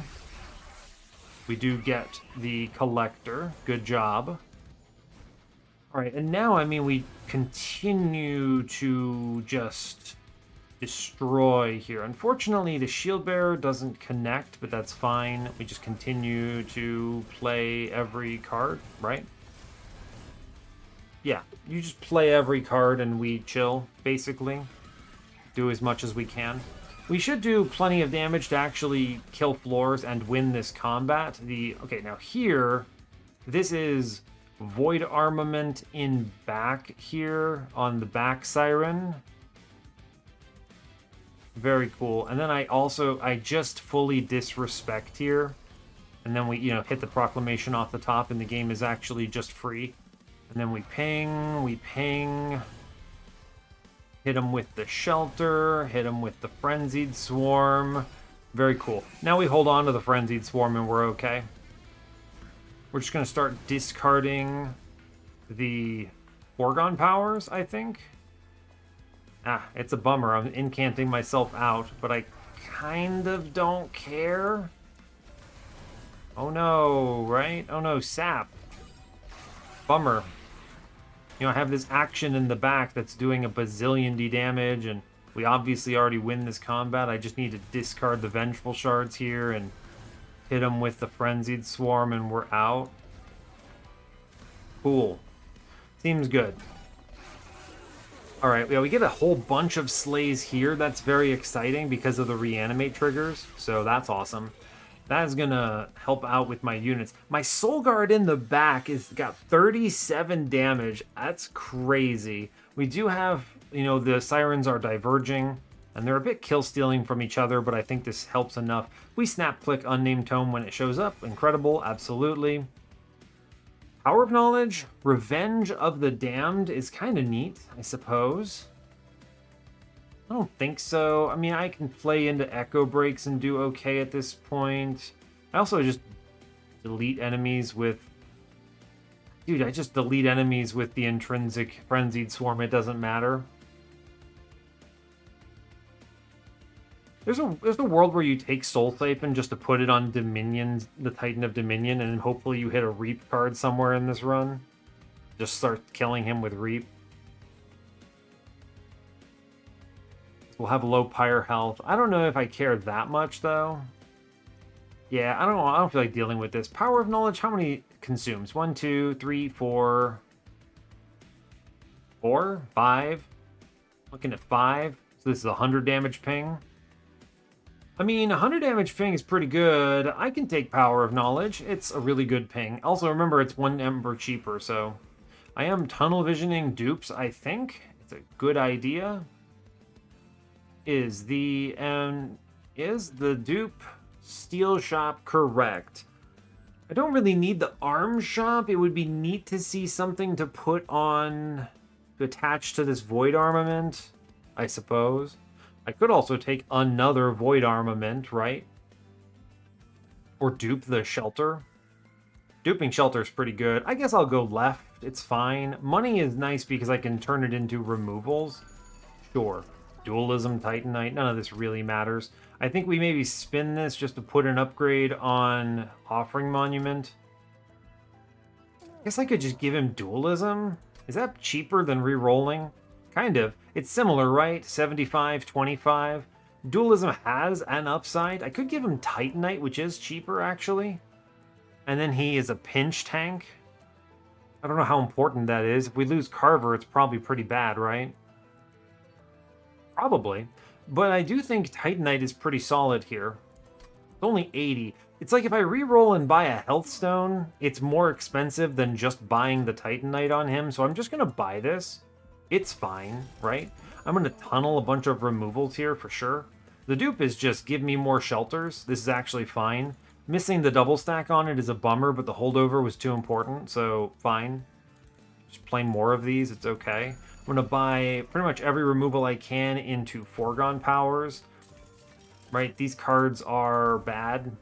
We do get the Collector. Good job. Alright, and now, I mean, we continue to just destroy here. Unfortunately, the Shield Bearer doesn't connect, but that's fine. We just continue to play every card, right? Yeah, you just play every card and we chill, basically. Do as much as we can. We should do plenty of damage to actually kill floors and win this combat. Okay, now here, this is Void Armament in back here on the back Siren. Very cool. And then I just fully disrespect here. And then we, hit the Proclamation off the top and the game is actually just free. And then we ping. Hit him with the Shelter, hit him with the Frenzied Swarm. Very cool. Now we hold on to the Frenzied Swarm and we're okay. We're just going to start discarding the Foregone Powers, I think. It's a bummer. I'm incanting myself out, but I kind of don't care. Oh no, right? Oh no, sap. Bummer. I have this action in the back that's doing a bazillion D damage, and we obviously already win this combat. I just need to discard the Vengeful Shards here and hit them with the Frenzied Swarm, and we're out. Cool. Seems good. Alright, yeah, we get a whole bunch of slays here. That's very exciting because of the reanimate triggers, so that's awesome. That's gonna help out with my units. My Soul Guard in the back is got 37 damage. That's crazy. We do have, you know, the Sirens are diverging, and they're a bit kill stealing from each other, but I think this helps enough. We snap click Unnamed Tome when it shows up. Incredible, absolutely. Power of Knowledge, Revenge of the Damned is kind of neat, I suppose. I don't think so. I mean, I can play into Echo Breaks and do okay at this point. I also just delete enemies with... Dude, I just delete enemies with the intrinsic Frenzied Swarm. It doesn't matter. There's a world where you take Soul Siphon just to put it on Dominion, the Titan of Dominion, and hopefully you hit a Reap card somewhere in this run. Just start killing him with Reap. We'll have low Pyre health. I don't know if I care that much, though. Yeah, I don't feel like dealing with this. Power of Knowledge, how many consumes? 1, 2, 3, 4... 4? 5? Looking at 5. So this is a 100 damage ping. I mean, 100 damage ping is pretty good. I can take Power of Knowledge. It's a really good ping. Also, remember, it's 1 ember cheaper, so... I am tunnel visioning dupes, I think. It's a good idea. Is the dupe steel shop correct? I don't really need the arms shop. It would be neat to see something to put on, to attach to this void armament, I suppose. I could also take another void armament, right? Or dupe the shelter. Duping shelter is pretty good. I guess I'll go left. It's fine. Money is nice because I can turn it into removals. Sure. Dualism, Titanite, none of this really matters. I think we maybe spin this just to put an upgrade on Offering Monument. I guess I could just give him Dualism. Is that cheaper than re-rolling? Kind of. It's similar, right? 75, 25. Dualism has an upside. I could give him Titanite, which is cheaper, actually. And then he is a pinch tank. I don't know how important that is. If we lose Carver, it's probably pretty bad, right? Probably. But I do think Titanite is pretty solid here. It's only 80. It's like if I re-roll and buy a health stone, it's more expensive than just buying the Titanite on him. So I'm just going to buy this. It's fine, right? I'm going to tunnel a bunch of removals here for sure. The dupe is just give me more shelters. This is actually fine. Missing the double stack on it is a bummer, but the holdover was too important, so fine. Just playing more of these, it's okay. I'm going to buy pretty much every removal I can into Foregone Powers. Right, these cards are bad.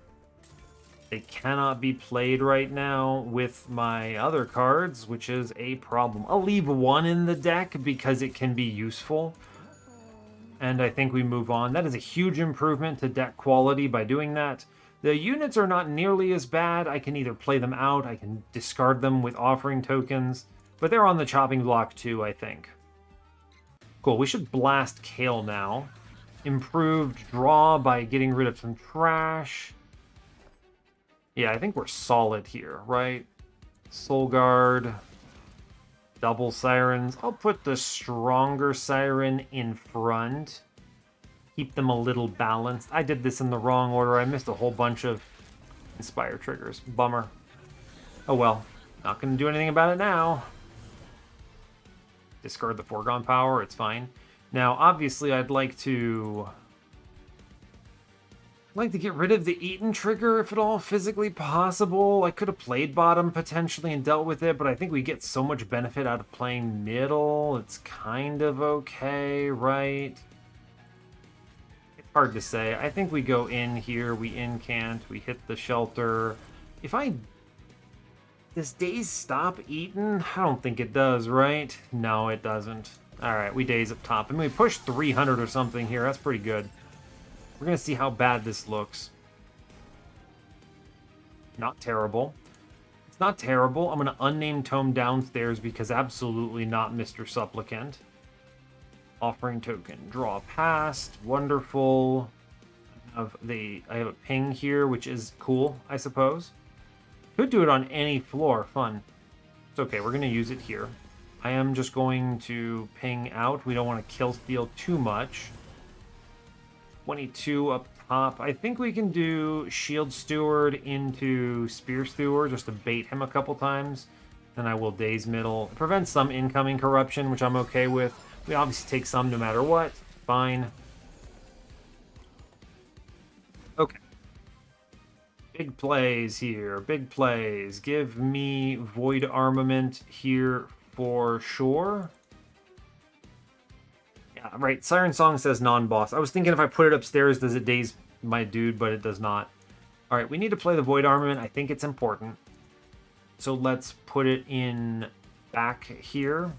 They cannot be played right now with my other cards, which is a problem. I'll leave one in the deck because it can be useful. And I think we move on. That is a huge improvement to deck quality by doing that. The units are not nearly as bad. I can either play them out, I can discard them with offering tokens, but they're on the chopping block too, I think. Cool, we should blast Kale now. Improved draw by getting rid of some trash. Yeah, I think we're solid here, right? Soul Guard, double Sirens. I'll put the stronger Siren in front. Keep them a little balanced. I did this in the wrong order. I missed a whole bunch of Inspire triggers. Bummer. Oh well. Not going to do anything about it now. Discard the Foregone Power. It's fine. Now, obviously, I'd like to get rid of the Eaton trigger if at all physically possible. I could have played bottom potentially and dealt with it, but I think we get so much benefit out of playing middle. It's kind of okay, right? It's hard to say. I think we go in here, we incant, we hit the shelter. Does Daze stop Eaton? I don't think it does, right? No, it doesn't. Alright, we Daze up top. And we push 300 or something here. That's pretty good. We're going to see how bad this looks. Not terrible. It's not terrible. I'm going to unnamed Tome downstairs because absolutely not Mr. Supplicant. Offering token. Draw past. Wonderful. I have a ping here, which is cool, I suppose. Could do it on any floor. Fun. It's okay. We're going to use it here. I am just going to ping out. We don't want to kill steal too much. 22 up top. I think we can do Shield Steward into Spear Steward just to bait him a couple times. Then I will Daze Middle. It prevents some incoming corruption, which I'm okay with. We obviously take some no matter what. Fine. Okay. Big plays here. Big plays. Give me Void Armament here for sure. Yeah, right. Siren Song says non-boss. I was thinking if I put it upstairs, does it daze my dude, but it does not. All right, we need to play the Void Armament. I think it's important. So let's put it in back here.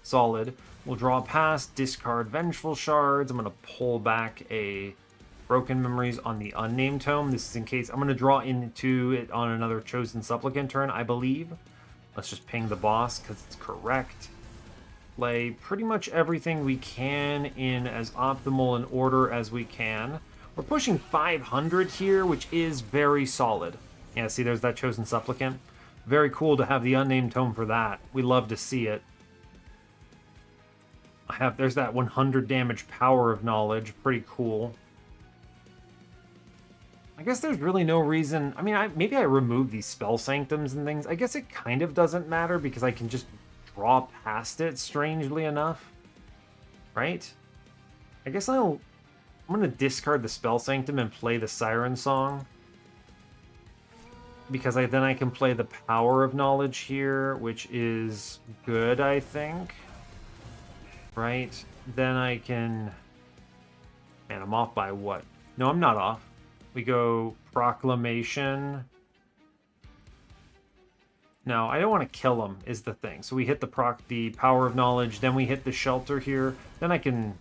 Solid. We'll draw past, discard Vengeful Shards. I'm going to pull back a Broken Memories on the Unnamed Tome. This is in case I'm going to draw into it on another Chosen Supplicant turn, I believe. Let's just ping the boss because it's correct. Play pretty much everything we can in as optimal an order as we can. We're pushing 500 here, which is very solid. Yeah, see, there's that Chosen Supplicant. Very cool to have the Unnamed Tome for that. We love to see it. There's that 100 damage Power of Knowledge. Pretty cool. I guess there's really no reason. I mean, maybe I remove these Spell Sanctums and things. I guess it kind of doesn't matter because I can just draw past it, strangely enough. Right? I guess I'm going to discard the Spell Sanctum and play the Siren Song. Because then I can play the Power of Knowledge here, which is good, I think. Right? Then I can... Man, I'm off by what? No, I'm not off. We go Proclamation. No, I don't want to kill him, is the thing. So we hit the Power of Knowledge, then we hit the Shelter here. Then I can...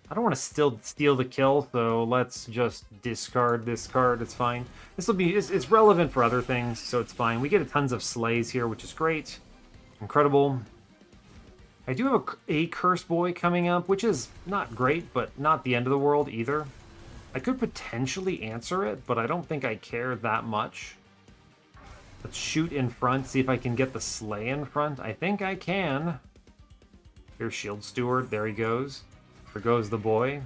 I don't want to still steal the kill, so let's just discard this card. It's fine. This will be... It's relevant for other things, so it's fine. We get a tons of slays here, which is great. Incredible. I do have a Curse Boy coming up, which is not great, but not the end of the world either. I could potentially answer it, but I don't think I care that much. Let's shoot in front, see if I can get the Slay in front. I think I can. Here's Shield Steward. There he goes. There goes the boy.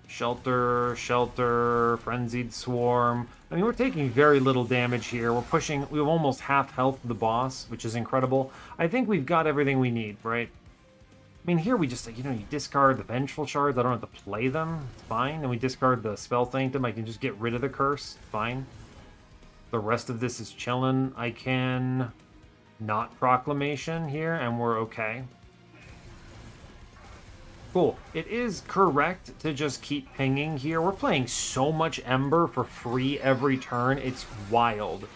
Shelter, Shelter, Frenzied Swarm. I mean, we're taking very little damage here. We're pushing... We have almost half health of the boss, which is incredible. I think we've got everything we need, right? I mean, here we just, you discard the Vengeful Shards. I don't have to play them. It's fine. And we discard the Spell Sanctum. I can just get rid of the curse. Fine. The rest of this is chilling. I can not Proclamation here, and we're okay. Cool. It is correct to just keep pinging here. We're playing so much Ember for free every turn. It's wild.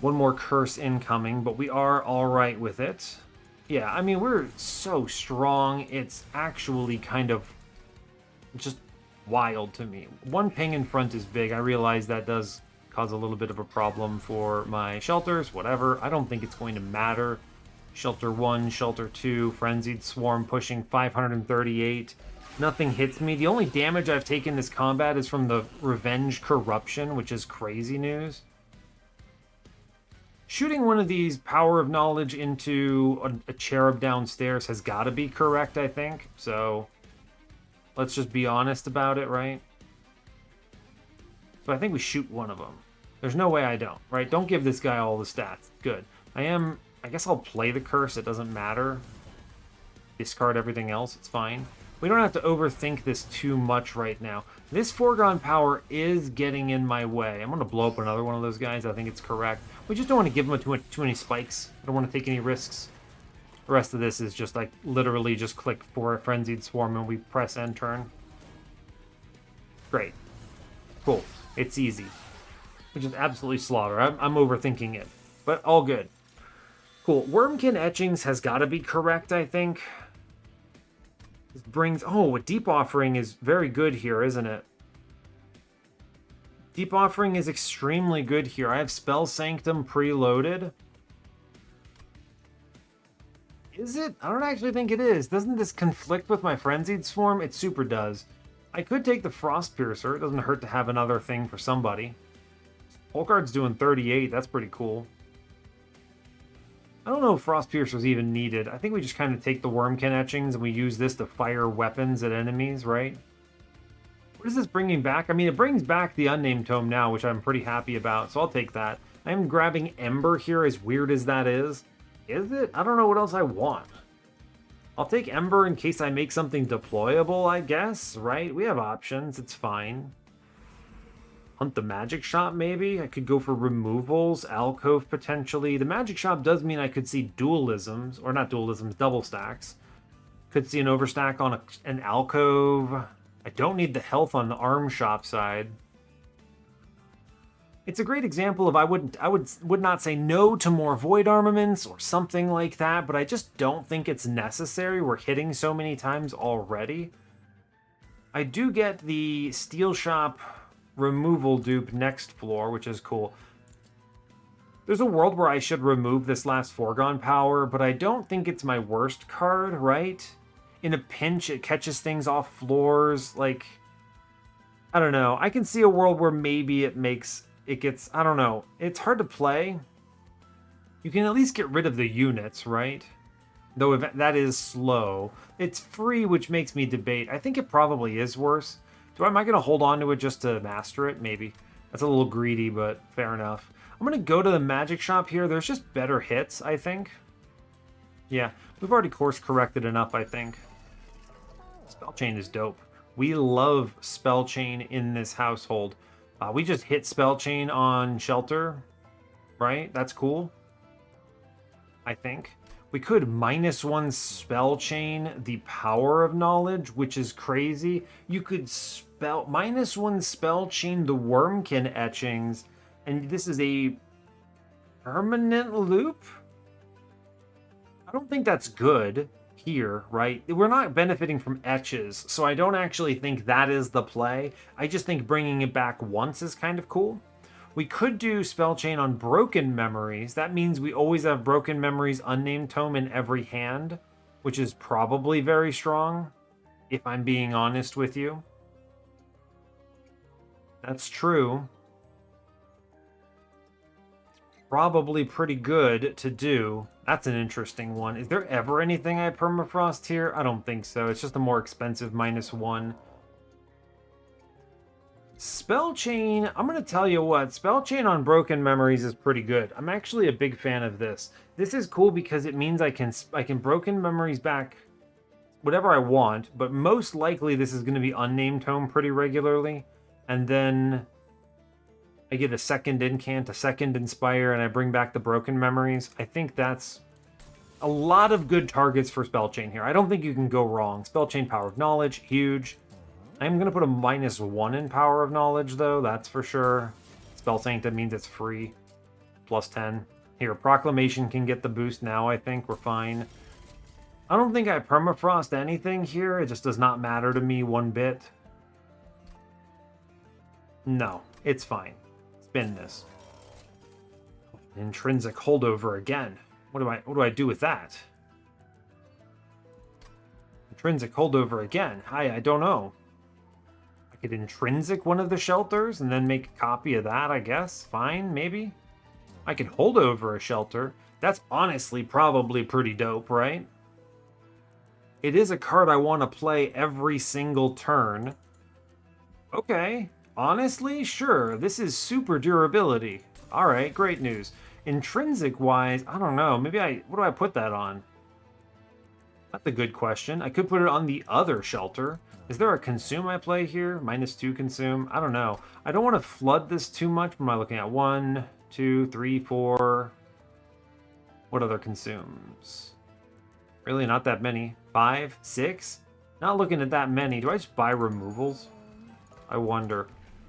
One more curse incoming, but we are all right with it. Yeah, I mean, we're so strong. It's actually kind of just wild to me. One ping in front is big. I realize that does cause a little bit of a problem for my shelters, whatever. I don't think it's going to matter. Shelter 1, Shelter 2, Frenzied Swarm pushing 538. Nothing hits me. The only damage I've taken this combat is from the Revenge Corruption, which is crazy news. Shooting one of these Power of Knowledge into a cherub downstairs has got to be correct, I think. So let's just be honest about it, right? So I think we shoot one of them. There's no way I don't, right? Don't give this guy all the stats. Good. I guess I'll play the curse. It doesn't matter. Discard everything else. It's fine. We don't have to overthink this too much right now. This foregone power is getting in my way. I'm going to blow up another one of those guys. I think it's correct. We just don't want to give them too many spikes. I don't want to take any risks. The rest of this is just like literally just click for a Frenzied Swarm and we press end turn. Great. Cool. It's easy. We just absolutely slaughter. I'm overthinking it. But all good. Cool. Wurmkin Etchings has got to be correct, I think. This brings... Oh, a Deep Offering is very good here, isn't it? Deep Offering is extremely good here. I have Spell Sanctum preloaded. Is it? I don't actually think it is. Doesn't this conflict with my Frenzied Swarm? It super does. I could take the Frost Piercer. It doesn't hurt to have another thing for somebody. Polkard's doing 38. That's pretty cool. I don't know if Frost Piercer's even needed. I think we just kind of take the Wurmkin Etchings and we use this to fire weapons at enemies, right? What is this bringing back? I mean, it brings back the unnamed tome now, which I'm pretty happy about, so I'll take that. I am grabbing Ember here, as weird as that is. Is it? I don't know what else I want. I'll take Ember in case I make something deployable, I guess, right? We have options, it's fine. Hunt the magic shop, maybe? I could go for removals, alcove potentially. The magic shop does mean I could see dualisms, or not dualisms, double stacks. Could see an overstack on an alcove. I don't need the health on the arm shop side. It's a great example of I would not say no to more void armaments or something like that, but I just don't think it's necessary. We're hitting so many times already. I do get the steel shop removal dupe next floor, which is cool. There's a world where I should remove this last foregone power, but I don't think it's my worst card, right? In a pinch, it catches things off floors. Like, I don't know. I can see a world where maybe it gets, I don't know. It's hard to play. You can at least get rid of the units, right? Though if that is slow. It's free, which makes me debate. I think it probably is worse. Am I going to hold on to it just to master it? Maybe. That's a little greedy, but fair enough. I'm going to go to the magic shop here. There's just better hits, I think. Yeah, we've already course corrected enough, I think. Spell chain is dope. We love spell chain in this household. We just hit spell chain on shelter, right? That's cool, I think. We could -1 spell chain the power of knowledge, which is crazy. You could -1 spell chain the Wurmkin etchings, and this is a permanent loop? I don't think that's good here, right? We're not benefiting from etches, so I don't actually think that is the play. I just think bringing it back once is kind of cool. We could do spell chain on broken memories. That means we always have broken memories unnamed tome in every hand, which is probably very strong, if I'm being honest with you. That's true. Probably pretty good to do. That's an interesting one. Is there ever anything I permafrost here? I don't think so. It's just a more expensive -1. Spell chain, I'm going to tell you what, spell chain on broken memories is pretty good. I'm actually a big fan of this. This is cool because it means I can broken memories back whatever I want, but most likely this is going to be unnamed tome pretty regularly. And then I get a second incant, a second inspire, and I bring back the broken memories. I think that's a lot of good targets for spell chain here. I don't think you can go wrong. Spell chain, power of knowledge, huge. I'm going to put a -1 in power of knowledge, though, that's for sure. Spell Sancta means it's free. +10. Here, Proclamation can get the boost now, I think. We're fine. I don't think I permafrost anything here. It just does not matter to me one bit. No, it's fine. Spin this. Intrinsic holdover again. What do I do with that? Intrinsic holdover again. I don't know. I could intrinsic one of the shelters and then make a copy of that, I guess. Fine, maybe. I could hold over a shelter. That's honestly probably pretty dope, right? It is a card I want to play every single turn. Okay. Honestly, sure. This is super durability. Alright, great news. Intrinsic-wise, I don't know. Maybe what do I put that on? That's a good question. I could put it on the other shelter. Is there a consume I play here? -2 consume? I don't know. I don't want to flood this too much. What am I looking at? 1, 2, 3, 4. What other consumes? Really, not that many. 5, 6? Not looking at that many. Do I just buy removals? I wonder.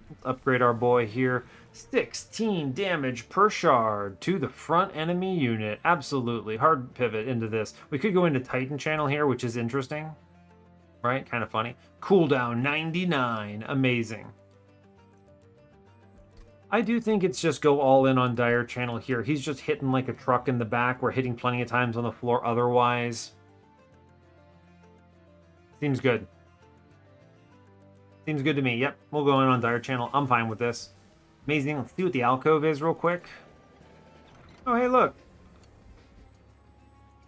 Let's upgrade our boy here. 16 damage per shard to the front enemy unit. Absolutely. Hard pivot into this. We could go into Titan channel here, which is interesting. Right? Kind of funny. Cooldown 99. Amazing. I do think it's just go all in on Dire channel here. He's just hitting like a truck in the back. We're hitting plenty of times on the floor otherwise. Seems good. Seems good to me. Yep, we'll go in on Dire channel. I'm fine with this. Amazing. Let's see what the alcove is real quick. Oh, hey, look.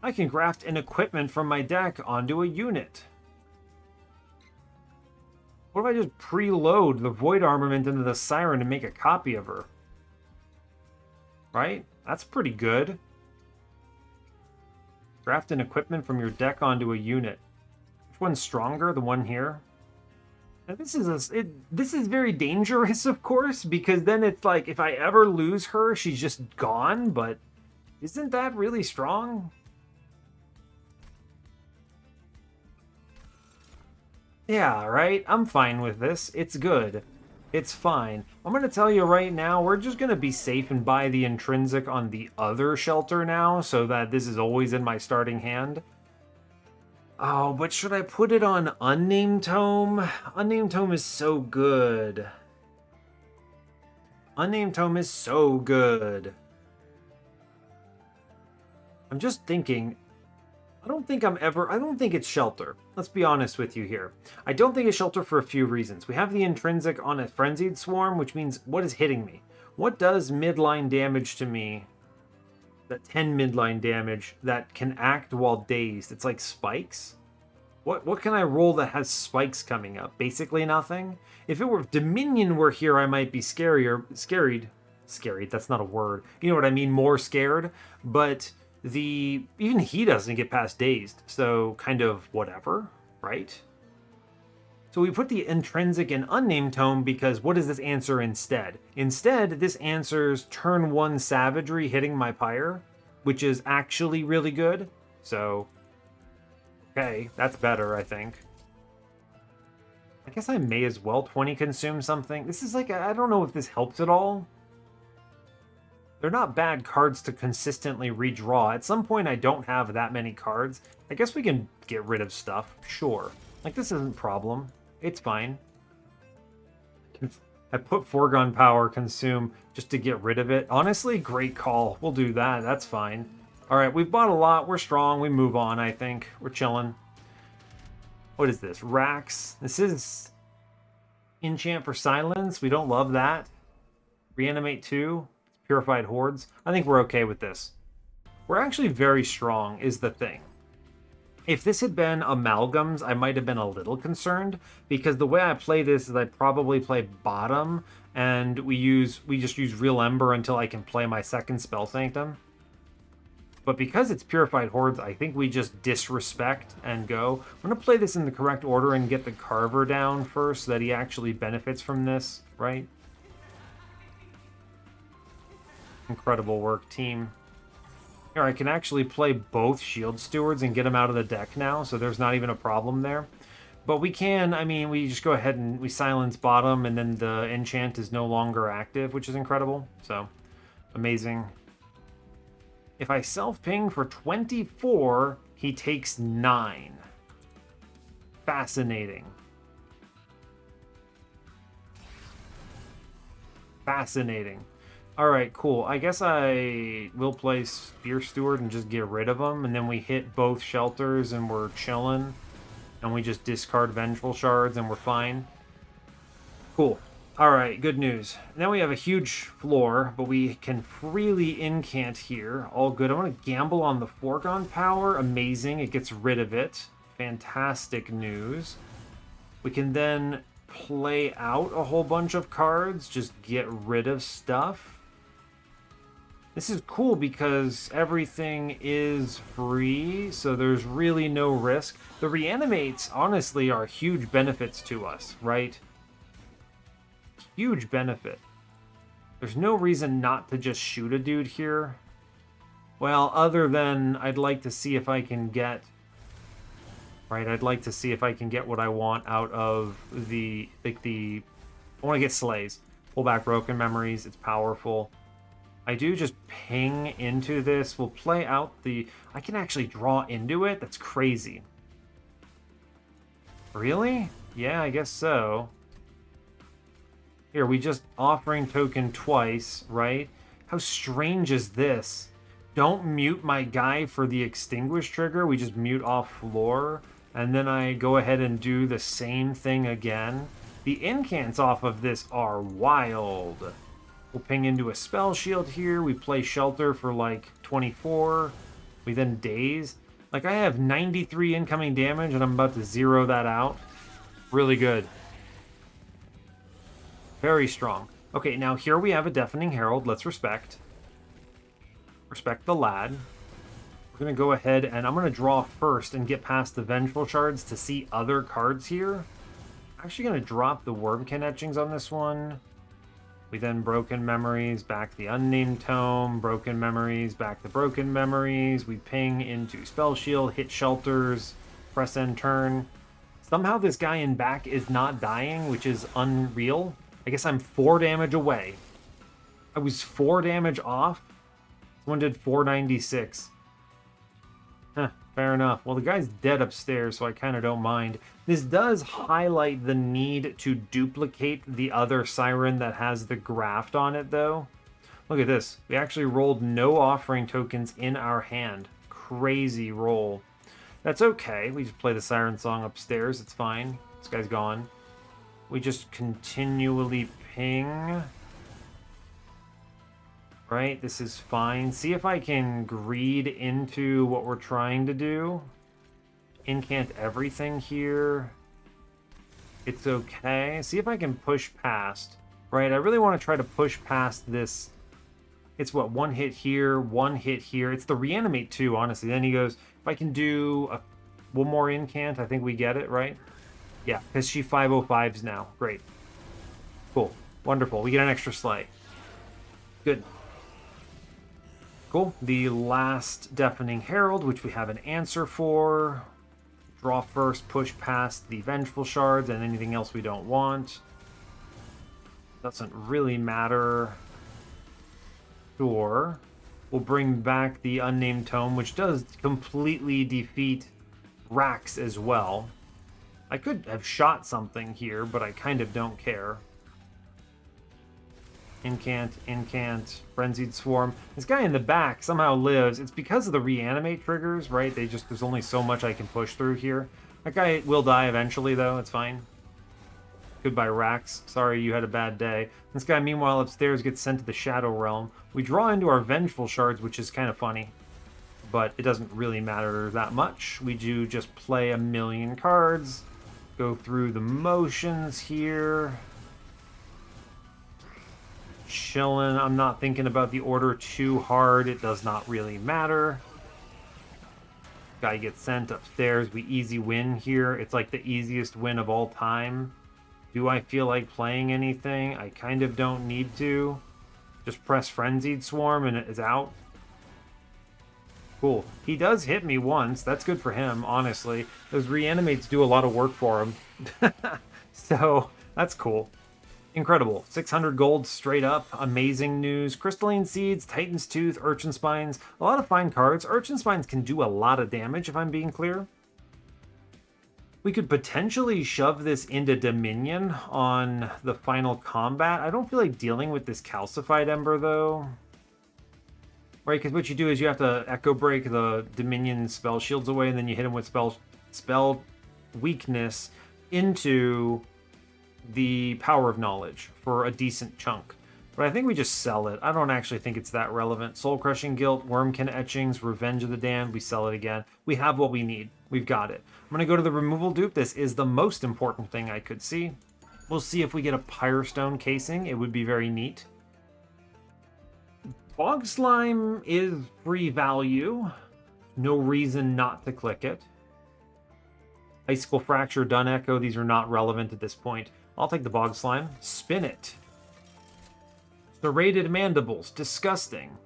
I can graft an equipment from my deck onto a unit. What if I just preload the Void Armament into the Siren and make a copy of her? Right? That's pretty good. Draft an equipment from your deck onto a unit. Which one's stronger? The one here? Now this is very dangerous, of course, because then it's like, if I ever lose her, she's just gone, but isn't that really strong? Yeah, right? I'm fine with this. It's good. It's fine. I'm going to tell you right now, we're just going to be safe and buy the intrinsic on the other shelter now, so that this is always in my starting hand. Oh, but should I put it on Unnamed Tome? Unnamed Tome is so good. Unnamed Tome is so good. I'm just thinking, I don't think it's Shelter. Let's be honest with you here. I don't think it's Shelter for a few reasons. We have the intrinsic on a Frenzied Swarm, which means what is hitting me? What does midline damage to me? That 10 midline damage that can act while dazed. It's like spikes. What can I roll that has spikes coming up? Basically nothing. If Dominion were here, I might be scared. That's not a word. You know what I mean? More scared. But even he doesn't get past dazed, so kind of whatever, right? So we put the intrinsic in Unnamed Tome because what does this answer instead? Instead, this answers turn 1 savagery hitting my Pyre, which is actually really good. So, okay, that's better, I think. I guess I may as well 20 consume something. This is like, I don't know if this helps at all. They're not bad cards to consistently redraw. At some point, I don't have that many cards. I guess we can get rid of stuff, sure. Like, this isn't a problem. It's fine. I put Foregone Power, consume, just to get rid of it. Honestly, great call. We'll do that. That's fine. All right, we've bought a lot. We're strong. We move on, I think. We're chilling. What is this? Rax. This is Enchant for Silence. We don't love that. Reanimate 2. Purified Hordes. I think we're okay with this. We're actually very strong, is the thing. If this had been Amalgams, I might have been a little concerned, because the way I play this is I probably play bottom, and we just use Real Ember until I can play my second Spell Sanctum. But because it's Purified Hordes, I think we just disrespect and go. I'm going to play this in the correct order and get the Carver down first so that he actually benefits from this, right? Incredible work, team. Here, I can actually play both Shield Stewards and get them out of the deck now, so there's not even a problem there. But we can, I mean, we just go ahead and we silence bottom, and then the enchant is no longer active, which is incredible. So, amazing. If I self-ping for 24, he takes 9. Fascinating. Fascinating. Alright, cool. I guess I will play Spear Steward and just get rid of them, and then we hit both shelters and we're chilling. And we just discard Vengeful Shards and we're fine. Cool. Alright, good news. Now we have a huge floor, but we can freely incant here. All good. I want to gamble on the Foregone Power. Amazing. It gets rid of it. Fantastic news. We can then play out a whole bunch of cards. Just get rid of stuff. This is cool because everything is free, so there's really no risk. The reanimates, honestly, are huge benefits to us, right? Huge benefit. There's no reason not to just shoot a dude here. Well, other than I'd like to see if I can get... Right, I'd like to see if I can get what I want out of the... I want to get Slays. Pull back Broken Memories, it's powerful. I do just ping into this. We'll play out the... I can actually draw into it? That's crazy. Really? Yeah, I guess so. Here, we just offering token twice, right? How strange is this? Don't mute my guy for the extinguish trigger. We just mute off floor. And then I go ahead and do the same thing again. The incants off of this are wild. We'll ping into a spell shield here. We play shelter for like 24. We then daze. Like I have 93 incoming damage and I'm about to zero that out. Really good. Very strong. Okay, now here we have a Deafening Herald. Let's respect. Respect the lad. We're going to go ahead and I'm going to draw first and get past the Vengeful Shards to see other cards here. I'm actually going to drop the Wurmkin etchings on this one. We then Broken Memories, back the Unnamed Tome, Broken Memories, back the Broken Memories. We ping into Spell Shield, hit Shelters, press end turn. Somehow this guy in back is not dying, which is unreal. I guess I'm 4 damage away. I was 4 damage off. Someone did 496. Huh, fair enough. Well, the guy's dead upstairs, so I kind of don't mind. This does highlight the need to duplicate the other Siren that has the graft on it, though. Look at this. We actually rolled no offering tokens in our hand. Crazy roll. That's okay. We just play the Siren song upstairs. It's fine. This guy's gone. We just continually ping. Right? This is fine. See if I can greed into what we're trying to do. Incant everything here. It's okay. See if I can push past. Right? I really want to try to push past this. It's what? 1 hit here, 1 hit here. It's the reanimate too, honestly. Then he goes, if I can do one more incant, I think we get it, right? Yeah, because she 505s now. Great. Cool. Wonderful. We get an extra slay. Good. Cool. The last Deafening Herald, which we have an answer for. Draw first, push past the Vengeful Shards and anything else we don't want. Doesn't really matter. Sure. We'll bring back the Unnamed Tome, which does completely defeat Rax as well. I could have shot something here, but I kind of don't care. Incant, Frenzied Swarm. This guy in the back somehow lives. It's because of the reanimate triggers, right? There's only so much I can push through here. That guy will die eventually, though. It's fine. Goodbye, Rax. Sorry you had a bad day. This guy, meanwhile, upstairs gets sent to the Shadow Realm. We draw into our Vengeful Shards, which is kind of funny. But it doesn't really matter that much. We do just play a million cards. Go through the motions here. Chillin'. I'm not thinking about the order too hard. It does not really matter. Guy gets sent upstairs. We easy win here. It's like the easiest win of all time. Do I feel like playing anything? I kind of don't need to. Just press Frenzied Swarm and it is out. Cool. He does hit me once. That's good for him, honestly. Those reanimates do a lot of work for him. So, that's cool. Incredible. 600 gold straight up. Amazing news. Crystalline Seeds, Titan's Tooth, Urchin Spines. A lot of fine cards. Urchin Spines can do a lot of damage, if I'm being clear. We could potentially shove this into Dominion on the final combat. I don't feel like dealing with this Calcified Ember, though. Right, because what you do is you have to Echo Break the Dominion spell shields away, and then you hit him with spell weakness into the Power of Knowledge for a decent chunk. But I think we just sell it. I don't actually think it's that relevant. Soul Crushing Guilt, Wurmkin Etchings, Revenge of the Damned. We sell it again. We have what we need. We've got it. I'm going to go to the removal dupe. This is the most important thing I could see. We'll see if we get a Pyre Stone casing. It would be very neat. Bog Slime is free value. No reason not to click it. Icicle Fracture, Dun Echo. These are not relevant at this point. I'll take the Bog Slime. Spin it. Serrated Mandibles. Disgusting.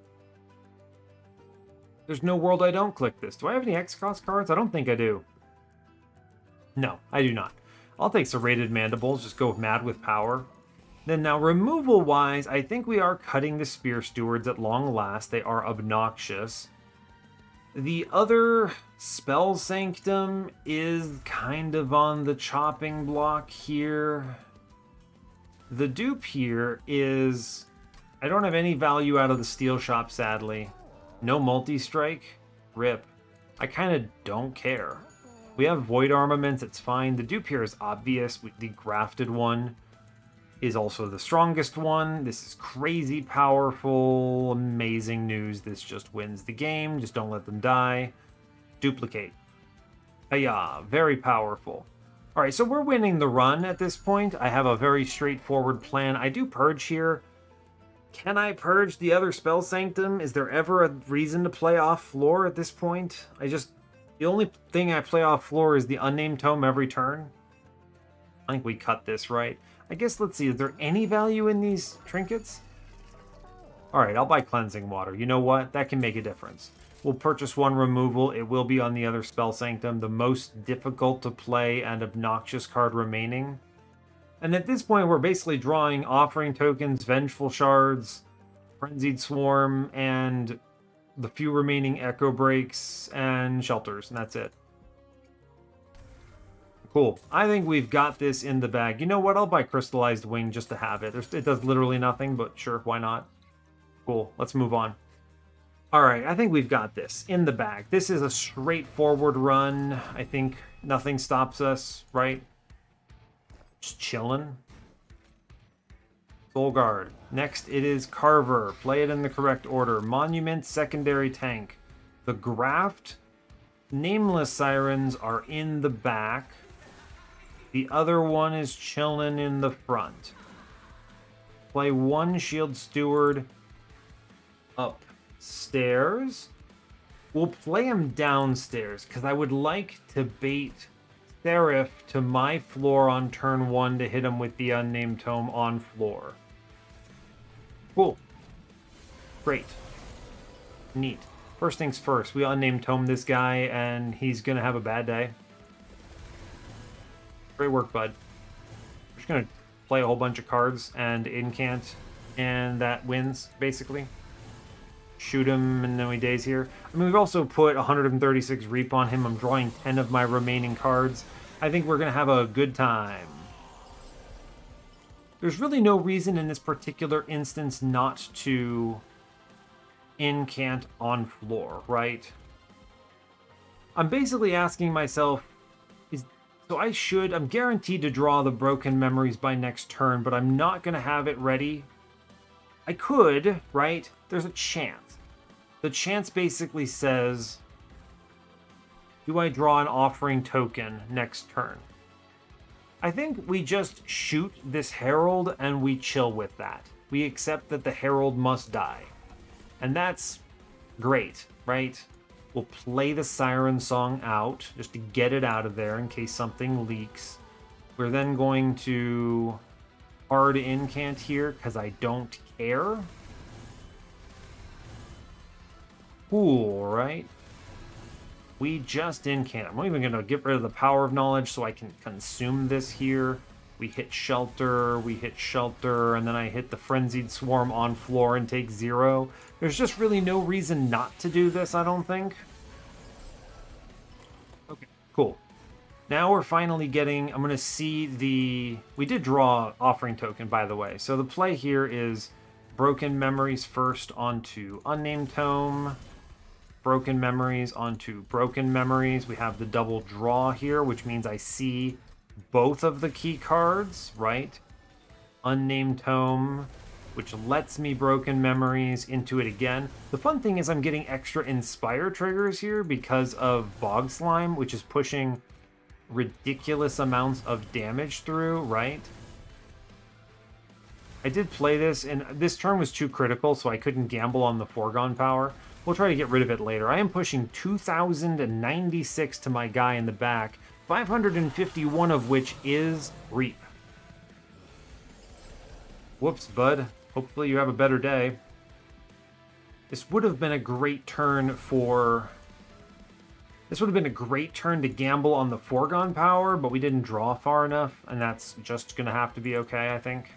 There's no world I don't click this. Do I have any X-Cost cards? I don't think I do. No, I do not. I'll take Serrated Mandibles. Just go mad with power. Then now, removal-wise, I think we are cutting the Spear Stewards at long last. They are obnoxious. The other Spell Sanctum is kind of on the chopping block here. The dupe here is... I don't have any value out of the Steel Shop, sadly. No Multistrike? Rip. I kind of don't care. We have Void Armaments, it's fine. The dupe here is obvious. The Grafted one is also the strongest one. This is crazy powerful, amazing news. This just wins the game. Just don't let them die. Duplicate. Hiya, very powerful. All right, so we're winning the run at this point. I have a very straightforward plan. I do purge here. Can I purge the other Spell Sanctum? Is there ever a reason to play off floor at this point? The only thing I play off floor is the Unnamed Tome every turn. I think we cut this, right? I guess, let's see, is there any value in these trinkets? All right, I'll buy Cleansing Water. You know what? That can make a difference. We'll purchase one removal. It will be on the other Spell Sanctum, the most difficult to play and obnoxious card remaining. And at this point, we're basically drawing Offering Tokens, Vengeful Shards, Frenzied Swarm, and the few remaining Echo Breaks and Shelters, and that's it. Cool. I think we've got this in the bag. You know what? I'll buy Crystallized Wing just to have it. It does literally nothing, but sure, why not? Cool. Let's move on. All right, I think we've got this in the bag. This is a straightforward run. I think nothing stops us, right? Just chilling. Soul Guard. Next, it is Carver. Play it in the correct order. Monument, secondary tank. The Graft, Nameless Sirens are in the back. The other one is chilling in the front. Play one Shield Steward upstairs. We'll play him downstairs because I would like to bait Seraph to my floor on turn 1 to hit him with the Unnamed Tome on floor. Cool. Great. Neat. First things first, we Unnamed Tome this guy and he's going to have a bad day. Great work, bud. We're just going to play a whole bunch of cards and incant, and that wins, basically. Shoot him, and then we daze here. I mean, we've also put 136 Reap on him. I'm drawing 10 of my remaining cards. I think we're going to have a good time. There's really no reason in this particular instance not to incant on floor, right? I'm basically asking myself, I'm guaranteed to draw the Broken Memories by next turn, but I'm not going to have it ready. I could, right? There's a chance. The chance basically says, do I draw an Offering Token next turn? I think we just shoot this Herald and we chill with that. We accept that the Herald must die. And that's great, right? We'll play the Siren Song out just to get it out of there in case something leaks. We're then going to hard incant here because I don't care. Cool, right? We just incant. I'm even going to get rid of the Power of Knowledge so I can consume this here. We hit Shelter, and then I hit the Frenzied Swarm on floor and take 0. There's just really no reason not to do this, I don't think. Okay, cool. Now we're finally getting, I'm going to see we did draw Offering Token, by the way. So the play here is Broken Memories first onto Unnamed Tome. Broken Memories onto Broken Memories. We have the double draw here, which means I see both of the key cards, right? Unnamed Tome, which lets me Broken Memories into it again. The fun thing is I'm getting extra Inspire triggers here because of Bog Slime, which is pushing ridiculous amounts of damage through, right? I did play this, and this turn was too critical, so I couldn't gamble on the Foregone Power. We'll try to get rid of it later. I am pushing 2,096 to my guy in the back, 551 of which is Reap. Whoops, bud. Hopefully you have a better day. This would have been a great turn to gamble on the Foregone Power, but we didn't draw far enough, and that's just going to have to be okay, I think.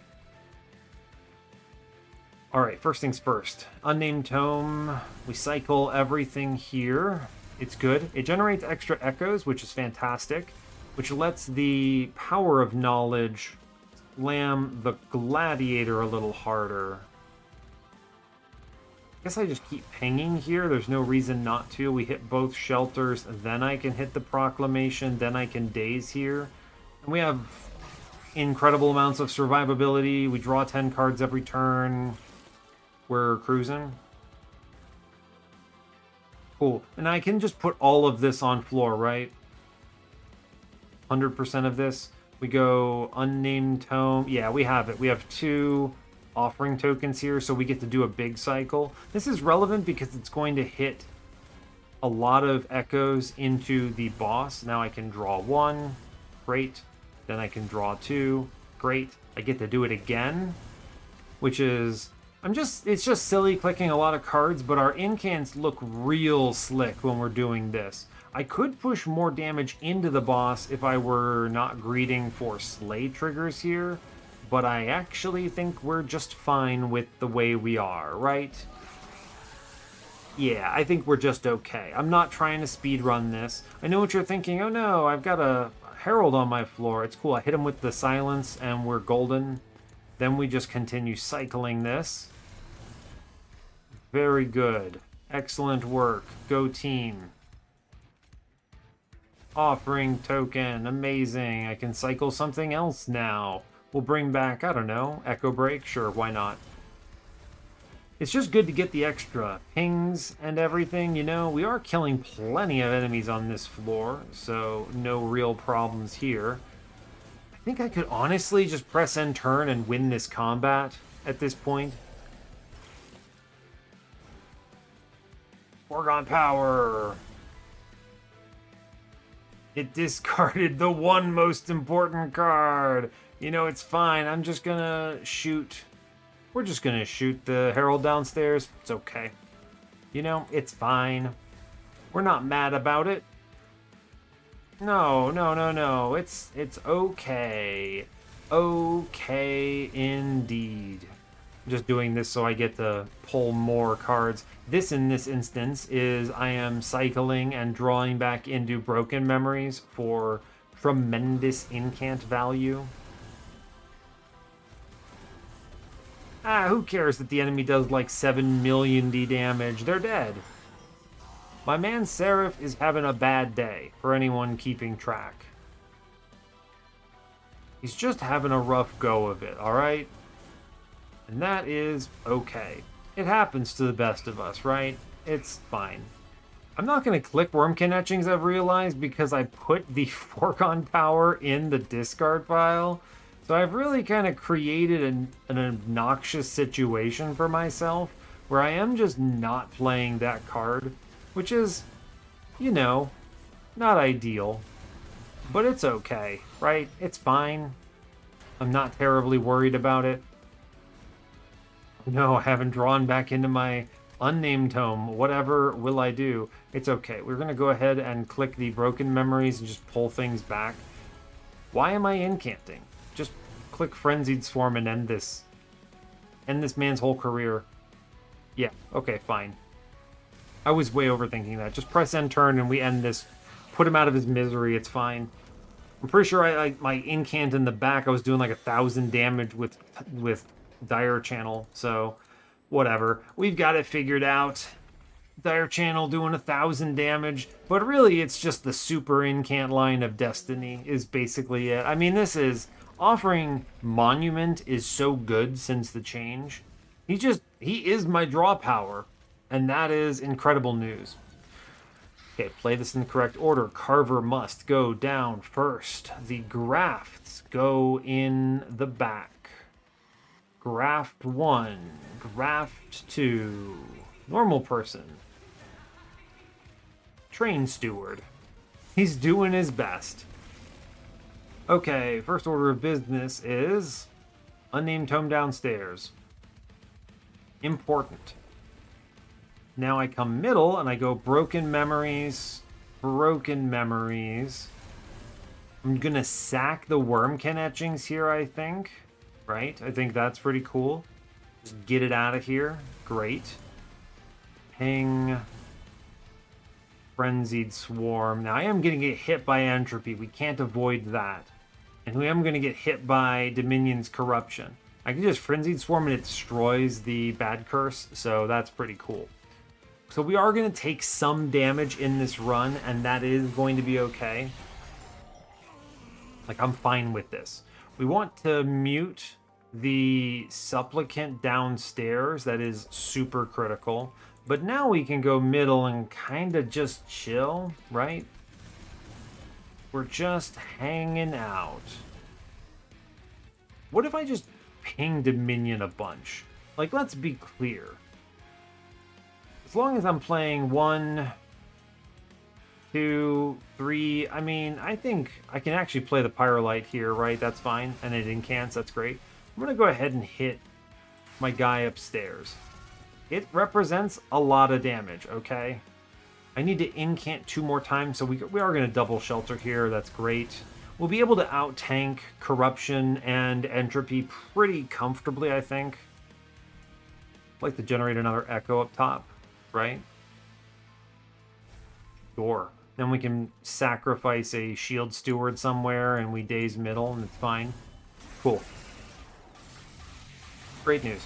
Alright, first things first. Unnamed Tome. We cycle everything here. It's good. It generates extra echoes, which is fantastic, which lets the Power of Knowledge slam the Gladiator a little harder. I guess I just keep pinging here. There's no reason not to. We hit both Shelters, then I can hit the Proclamation, then I can daze here. And we have incredible amounts of survivability. We draw 10 cards every turn. We're cruising. Cool. And I can just put all of this on floor, right? 100% of this. We go unnamed tome. Yeah, we have it. We have 2 offering tokens here, so we get to do a big cycle. This is relevant because it's going to hit a lot of echoes into the boss. Now I can draw 1. Great. Then I can draw 2. Great. I get to do it again, which is... it's just silly clicking a lot of cards, but our incants look real slick when we're doing this. I could push more damage into the boss if I were not greeting for slay triggers here, but I actually think we're just fine with the way we are, right? Yeah, I think we're just okay. I'm not trying to speedrun this. I know what you're thinking. Oh no, I've got a herald on my floor. It's cool. I hit him with the silence and we're golden. Then we just continue cycling this. Very good. Excellent work. Go team. Offering token. Amazing. I can cycle something else now. We'll bring back, I don't know, Echo Break. Sure, why not? It's just good to get the extra pings and everything, you know? We are killing plenty of enemies on this floor, so no real problems here. I think I could honestly just press end turn and win this combat at this point. Foregone power! It discarded the one most important card! You know, it's fine. I'm just gonna shoot... We're just gonna shoot the herald downstairs. It's okay. You know, it's fine. We're not mad about it. No, no, no, no. It's okay. Okay, indeed. I'm just doing this so I get to pull more cards. This, in this instance, is I am cycling and drawing back into Broken Memories for tremendous incant value. Ah, who cares that the enemy does like 7 million D damage? They're dead. My man Seraph is having a bad day, for anyone keeping track. He's just having a rough go of it, alright? And that is okay. It happens to the best of us, right? It's fine. I'm not going to click Wurmkin etchings, I've realized, because I put the foregone power in the discard pile. So I've really kind of created an obnoxious situation for myself where I am just not playing that card, which is, you know, not ideal. But it's okay, right? It's fine. I'm not terribly worried about it. No, I haven't drawn back into my unnamed tome. Whatever will I do? It's okay. We're going to go ahead and click the Broken Memories and just pull things back. Why am I incanting? Just click Frenzied Swarm and end this. End this man's whole career. Yeah, okay, fine. I was way overthinking that. Just press end turn and we end this. Put him out of his misery, it's fine. I'm pretty sure my incant in the back, I was doing like 1,000 damage with Dire Channel, so whatever. We've got it figured out. Dire Channel doing 1,000 damage, but really it's just the super incant line of Destiny is basically it. I mean, this is... Offering Monument is so good since the change. He is my draw power, and that is incredible news. Okay, play this in the correct order. Carver must go down first. The grafts go in the back. Graft 1, Graft 2, normal person. Train steward. He's doing his best. Okay, first order of business is unnamed tome downstairs. Important. Now I come middle and I go Broken Memories, Broken Memories. I'm gonna sack the Wurmkin etchings here, I think. Right? I think that's pretty cool. Just get it out of here. Great. Ping. Frenzied Swarm. Now I am gonna get hit by Entropy. We can't avoid that. And we am gonna get hit by Dominion's Corruption. I can just Frenzied Swarm and it destroys the bad curse, so that's pretty cool. So we are gonna take some damage in this run, and that is going to be okay. Like, I'm fine with this. We want to mute the Supplicant downstairs. That is super critical. But now we can go middle and kind of just chill, right? We're just hanging out. What if I just ping Dominion a bunch? Like, let's be clear. As long as I'm playing 1, 2, 3, I mean, I think I can actually play the Pyrolite here, right? That's fine. And it incants, that's great. I'm going to go ahead and hit my guy upstairs. It represents a lot of damage, okay? I need to incant 2 more times, so we are going to double shelter here. That's great. We'll be able to out-tank Corruption and Entropy pretty comfortably, I think. I'd like to generate another Echo up top, right? Sure. Then we can sacrifice a Shield Steward somewhere, and we daze middle, and it's fine. Cool. Great news.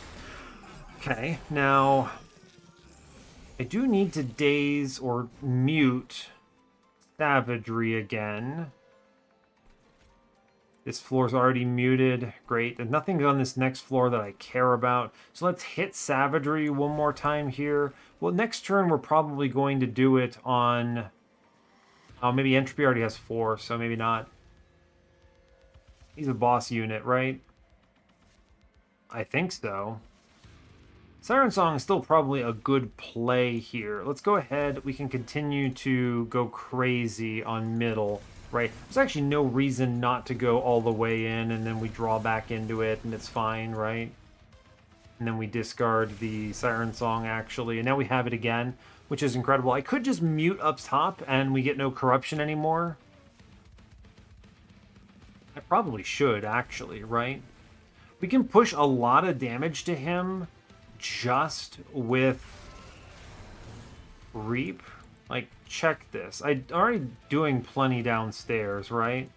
Okay, now I do need to daze or mute Savagery again. This floor's already muted. Great. There's nothing on this next floor that I care about. So let's hit Savagery one more time here. Well, next turn we're probably going to do it on... Oh, maybe Entropy already has 4, so maybe not. He's a boss unit, right? I think so. Siren Song is still probably a good play here. Let's go ahead. We can continue to go crazy on middle, right? There's actually no reason not to go all the way in, and then we draw back into it, and it's fine, right? And then we discard the Siren Song, actually, and now we have it again, which is incredible. I could just mute up top, and we get no corruption anymore. I probably should, actually, right? We can push a lot of damage to him just with Reap. Like, check this. I'm already doing plenty downstairs, right?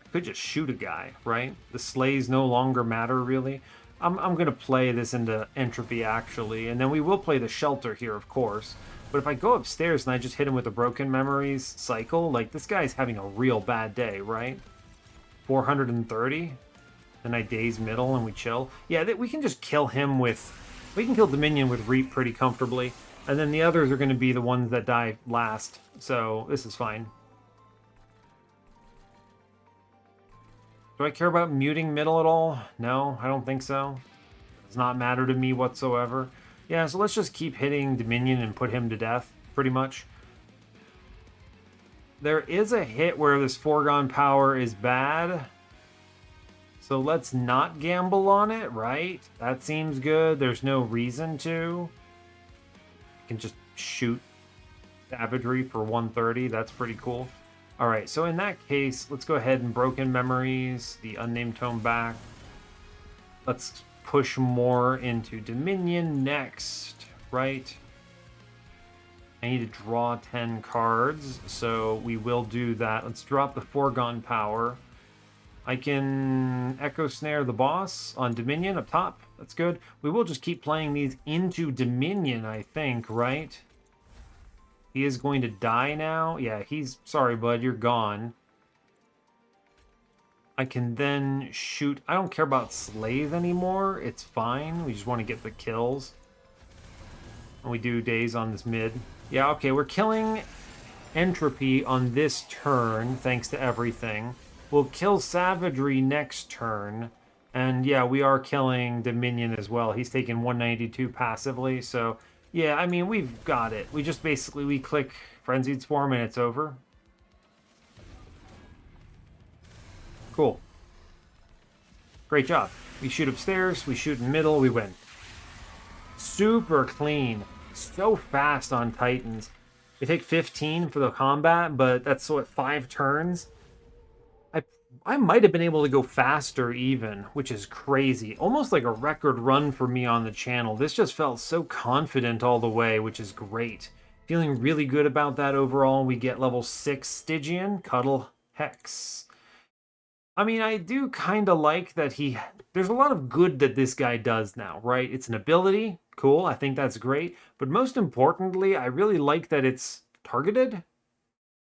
I could just shoot a guy, right? The slays no longer matter, really. I'm going to play this into Entropy, actually, and then we will play the Shelter here, of course. But if I go upstairs and I just hit him with a Broken Memories cycle, like, this guy's having a real bad day, right? 430? Then I daze middle and we chill. Yeah, we can just kill him with... We can kill Dominion with Reap pretty comfortably. And then the others are going to be the ones that die last. So this is fine. Do I care about muting middle at all? No, I don't think so. It does not matter to me whatsoever. Yeah, so let's just keep hitting Dominion and put him to death, pretty much. There is a hit where this foregone power is bad. So let's not gamble on it, right? That seems good. There's no reason to. I can just shoot Savagery for 130. That's pretty cool. All right, so in that case, let's go ahead and Broken Memories, the Unnamed Tome back. Let's push more into Dominion next, right? I need to draw 10 cards, so we will do that. Let's drop the Foregone Power. I can Echo Snare the boss on Dominion up top. That's good. We will just keep playing these into Dominion, I think, right? He is going to die now. Yeah, he's... Sorry, bud, you're gone. I can then shoot... I don't care about Slays anymore. It's fine. We just want to get the kills. And we do days on this mid. Yeah, okay, we're killing Entropy on this turn, thanks to everything. We'll kill Savagery next turn. And yeah, we are killing Dominion as well. He's taking 192 passively, so... Yeah, I mean, we've got it. We just basically, we click Frenzied Swarm and it's over. Cool. Great job. We shoot upstairs, we shoot in middle, we win. Super clean. So fast on Titans. They take 15 for the combat, but that's what, 5 turns? I might have been able to go faster even, which is crazy. Almost like a record run for me on the channel. This just felt so confident all the way, which is great. Feeling really good about that overall. We get level 6 Stygian, Cuddle Hex. I mean, I do kind of like that there's a lot of good that this guy does now, right? It's an ability. Cool, I think that's great. But most importantly, I really like that it's targeted.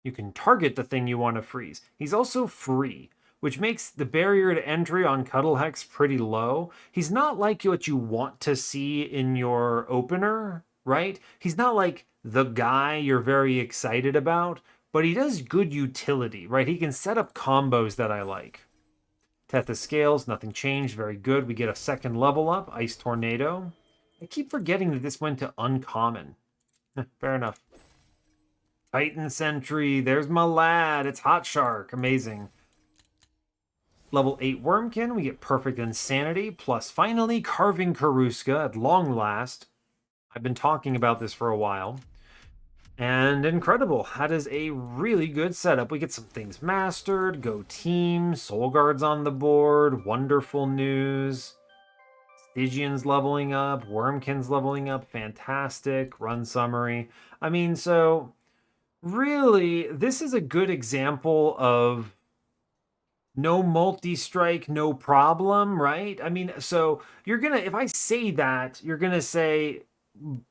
You can target the thing you want to freeze. He's also free, which makes the barrier to entry on Cuddle Hex pretty low. He's not like what you want to see in your opener, right? He's not like the guy you're very excited about, but he does good utility, right? He can set up combos that I like. Tethys Scales, nothing changed, very good. We get a second level up, Ice Tornado. I keep forgetting that this went to uncommon. Fair enough. Titan Sentry, there's my lad. It's Hot Shark, amazing. Level 8 Wurmkin, we get Perfect Insanity, plus finally Carving Karuska at long last. I've been talking about this for a while. And incredible. That is a really good setup. We get some things mastered, go team, Soul Guard's on the board, wonderful news. Stygian's leveling up, Wurmkin's leveling up, fantastic. Run summary. I mean, so really, this is a good example of no multi-strike, no problem, right? I mean, so you're gonna, if I say that, you're gonna say,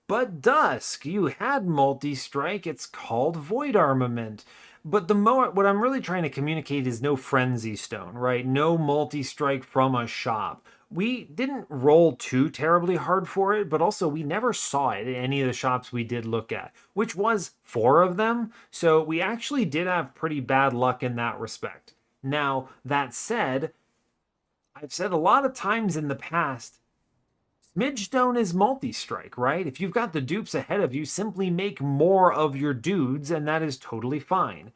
but Dusk, you had multi-strike, it's called Void Armament. But what I'm really trying to communicate is no Frenzy Stone, right? No multi-strike from a shop. We didn't roll too terribly hard for it, but also we never saw it in any of the shops we did look at, which was 4 of them. So we actually did have pretty bad luck in that respect. Now, that said, I've said a lot of times in the past, Smidgestone is multi-strike, right? If you've got the dupes ahead of you, simply make more of your dudes, and that is totally fine.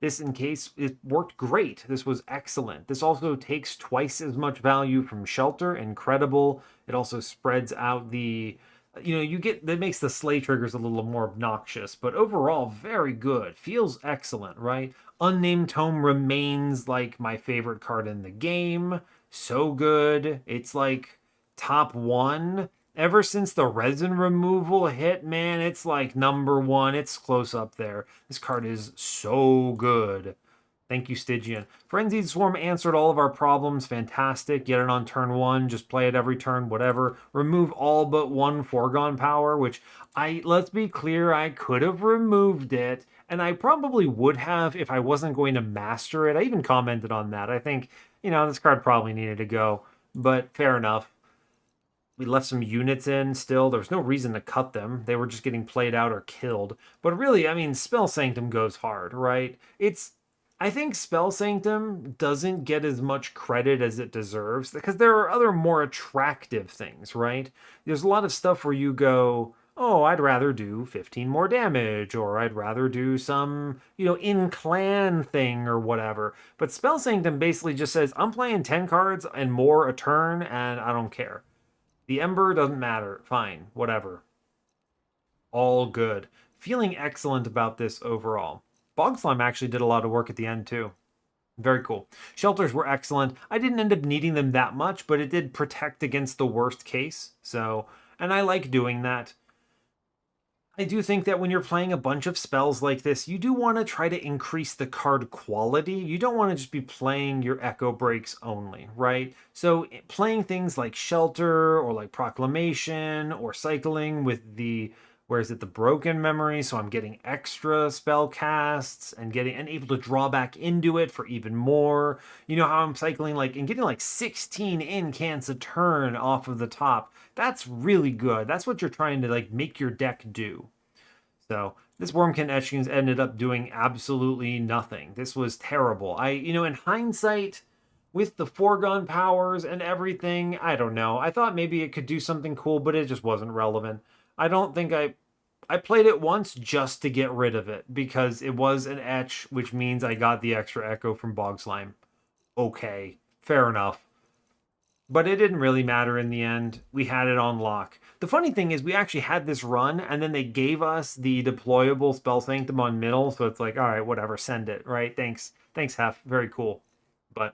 This, in case, it worked great. This was excellent. This also takes twice as much value from Shelter. Incredible. It also spreads out the... you get... That makes the slay triggers a little more obnoxious, but overall, very good. Feels excellent, right? Unnamed Tome remains, like, my favorite card in the game. So good. It's, like, top 1. Ever since the resin removal hit, man, it's like number 1. It's close up there. This card is so good. Thank you, Stygian. Frenzied Swarm answered all of our problems. Fantastic. Get it on turn 1. Just play it every turn, whatever. Remove all but 1 foregone power, which let's be clear, I could have removed it, and I probably would have if I wasn't going to master it. I even commented on that. I think, this card probably needed to go, but fair enough. We left some units in still. There's no reason to cut them. They were just getting played out or killed. But really, I mean, Spell Sanctum goes hard, right? I think Spell Sanctum doesn't get as much credit as it deserves because there are other more attractive things, right? There's a lot of stuff where you go, oh, I'd rather do 15 more damage, or I'd rather do some, in-clan thing or whatever. But Spell Sanctum basically just says, I'm playing 10 cards and more a turn, and I don't care. The Ember doesn't matter. Fine. Whatever. All good. Feeling excellent about this overall. Bog Slime actually did a lot of work at the end, too. Very cool. Shelters were excellent. I didn't end up needing them that much, but it did protect against the worst case. And I like doing that. I do think that when you're playing a bunch of spells like this, you do want to try to increase the card quality. You don't want to just be playing your Echo Breaks only, right? So playing things like Shelter or like Proclamation or cycling with the Broken Memory, so I'm getting extra spell casts and able to draw back into it for even more. You know how I'm cycling and getting 16 incants a turn off of the top. That's really good. That's what you're trying to make your deck do. So this Wurmkin Etchings ended up doing absolutely nothing. This was terrible. In hindsight, with the foregone powers and everything, I don't know. I thought maybe it could do something cool, but it just wasn't relevant. I don't think I played it once just to get rid of it because it was an etch, which means I got the extra echo from Bog Slime. Okay, fair enough. But it didn't really matter in the end. We had it on lock. The funny thing is we actually had this run, and then they gave us the deployable Spell Sanctum on middle, so it's like, all right, whatever, send it, right? Thanks, Hef. Very cool. But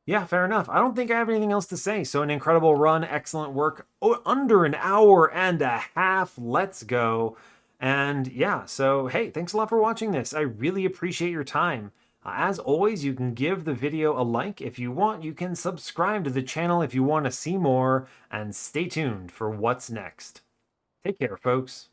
yeah, fair enough. I don't think I have anything else to say. So an incredible run, excellent work. Oh, under an hour and a half. Let's go. And yeah, so hey, thanks a lot for watching this. I really appreciate your time. As always, you can give the video a like if you want. You can subscribe to the channel if you want to see more. And stay tuned for what's next. Take care, folks.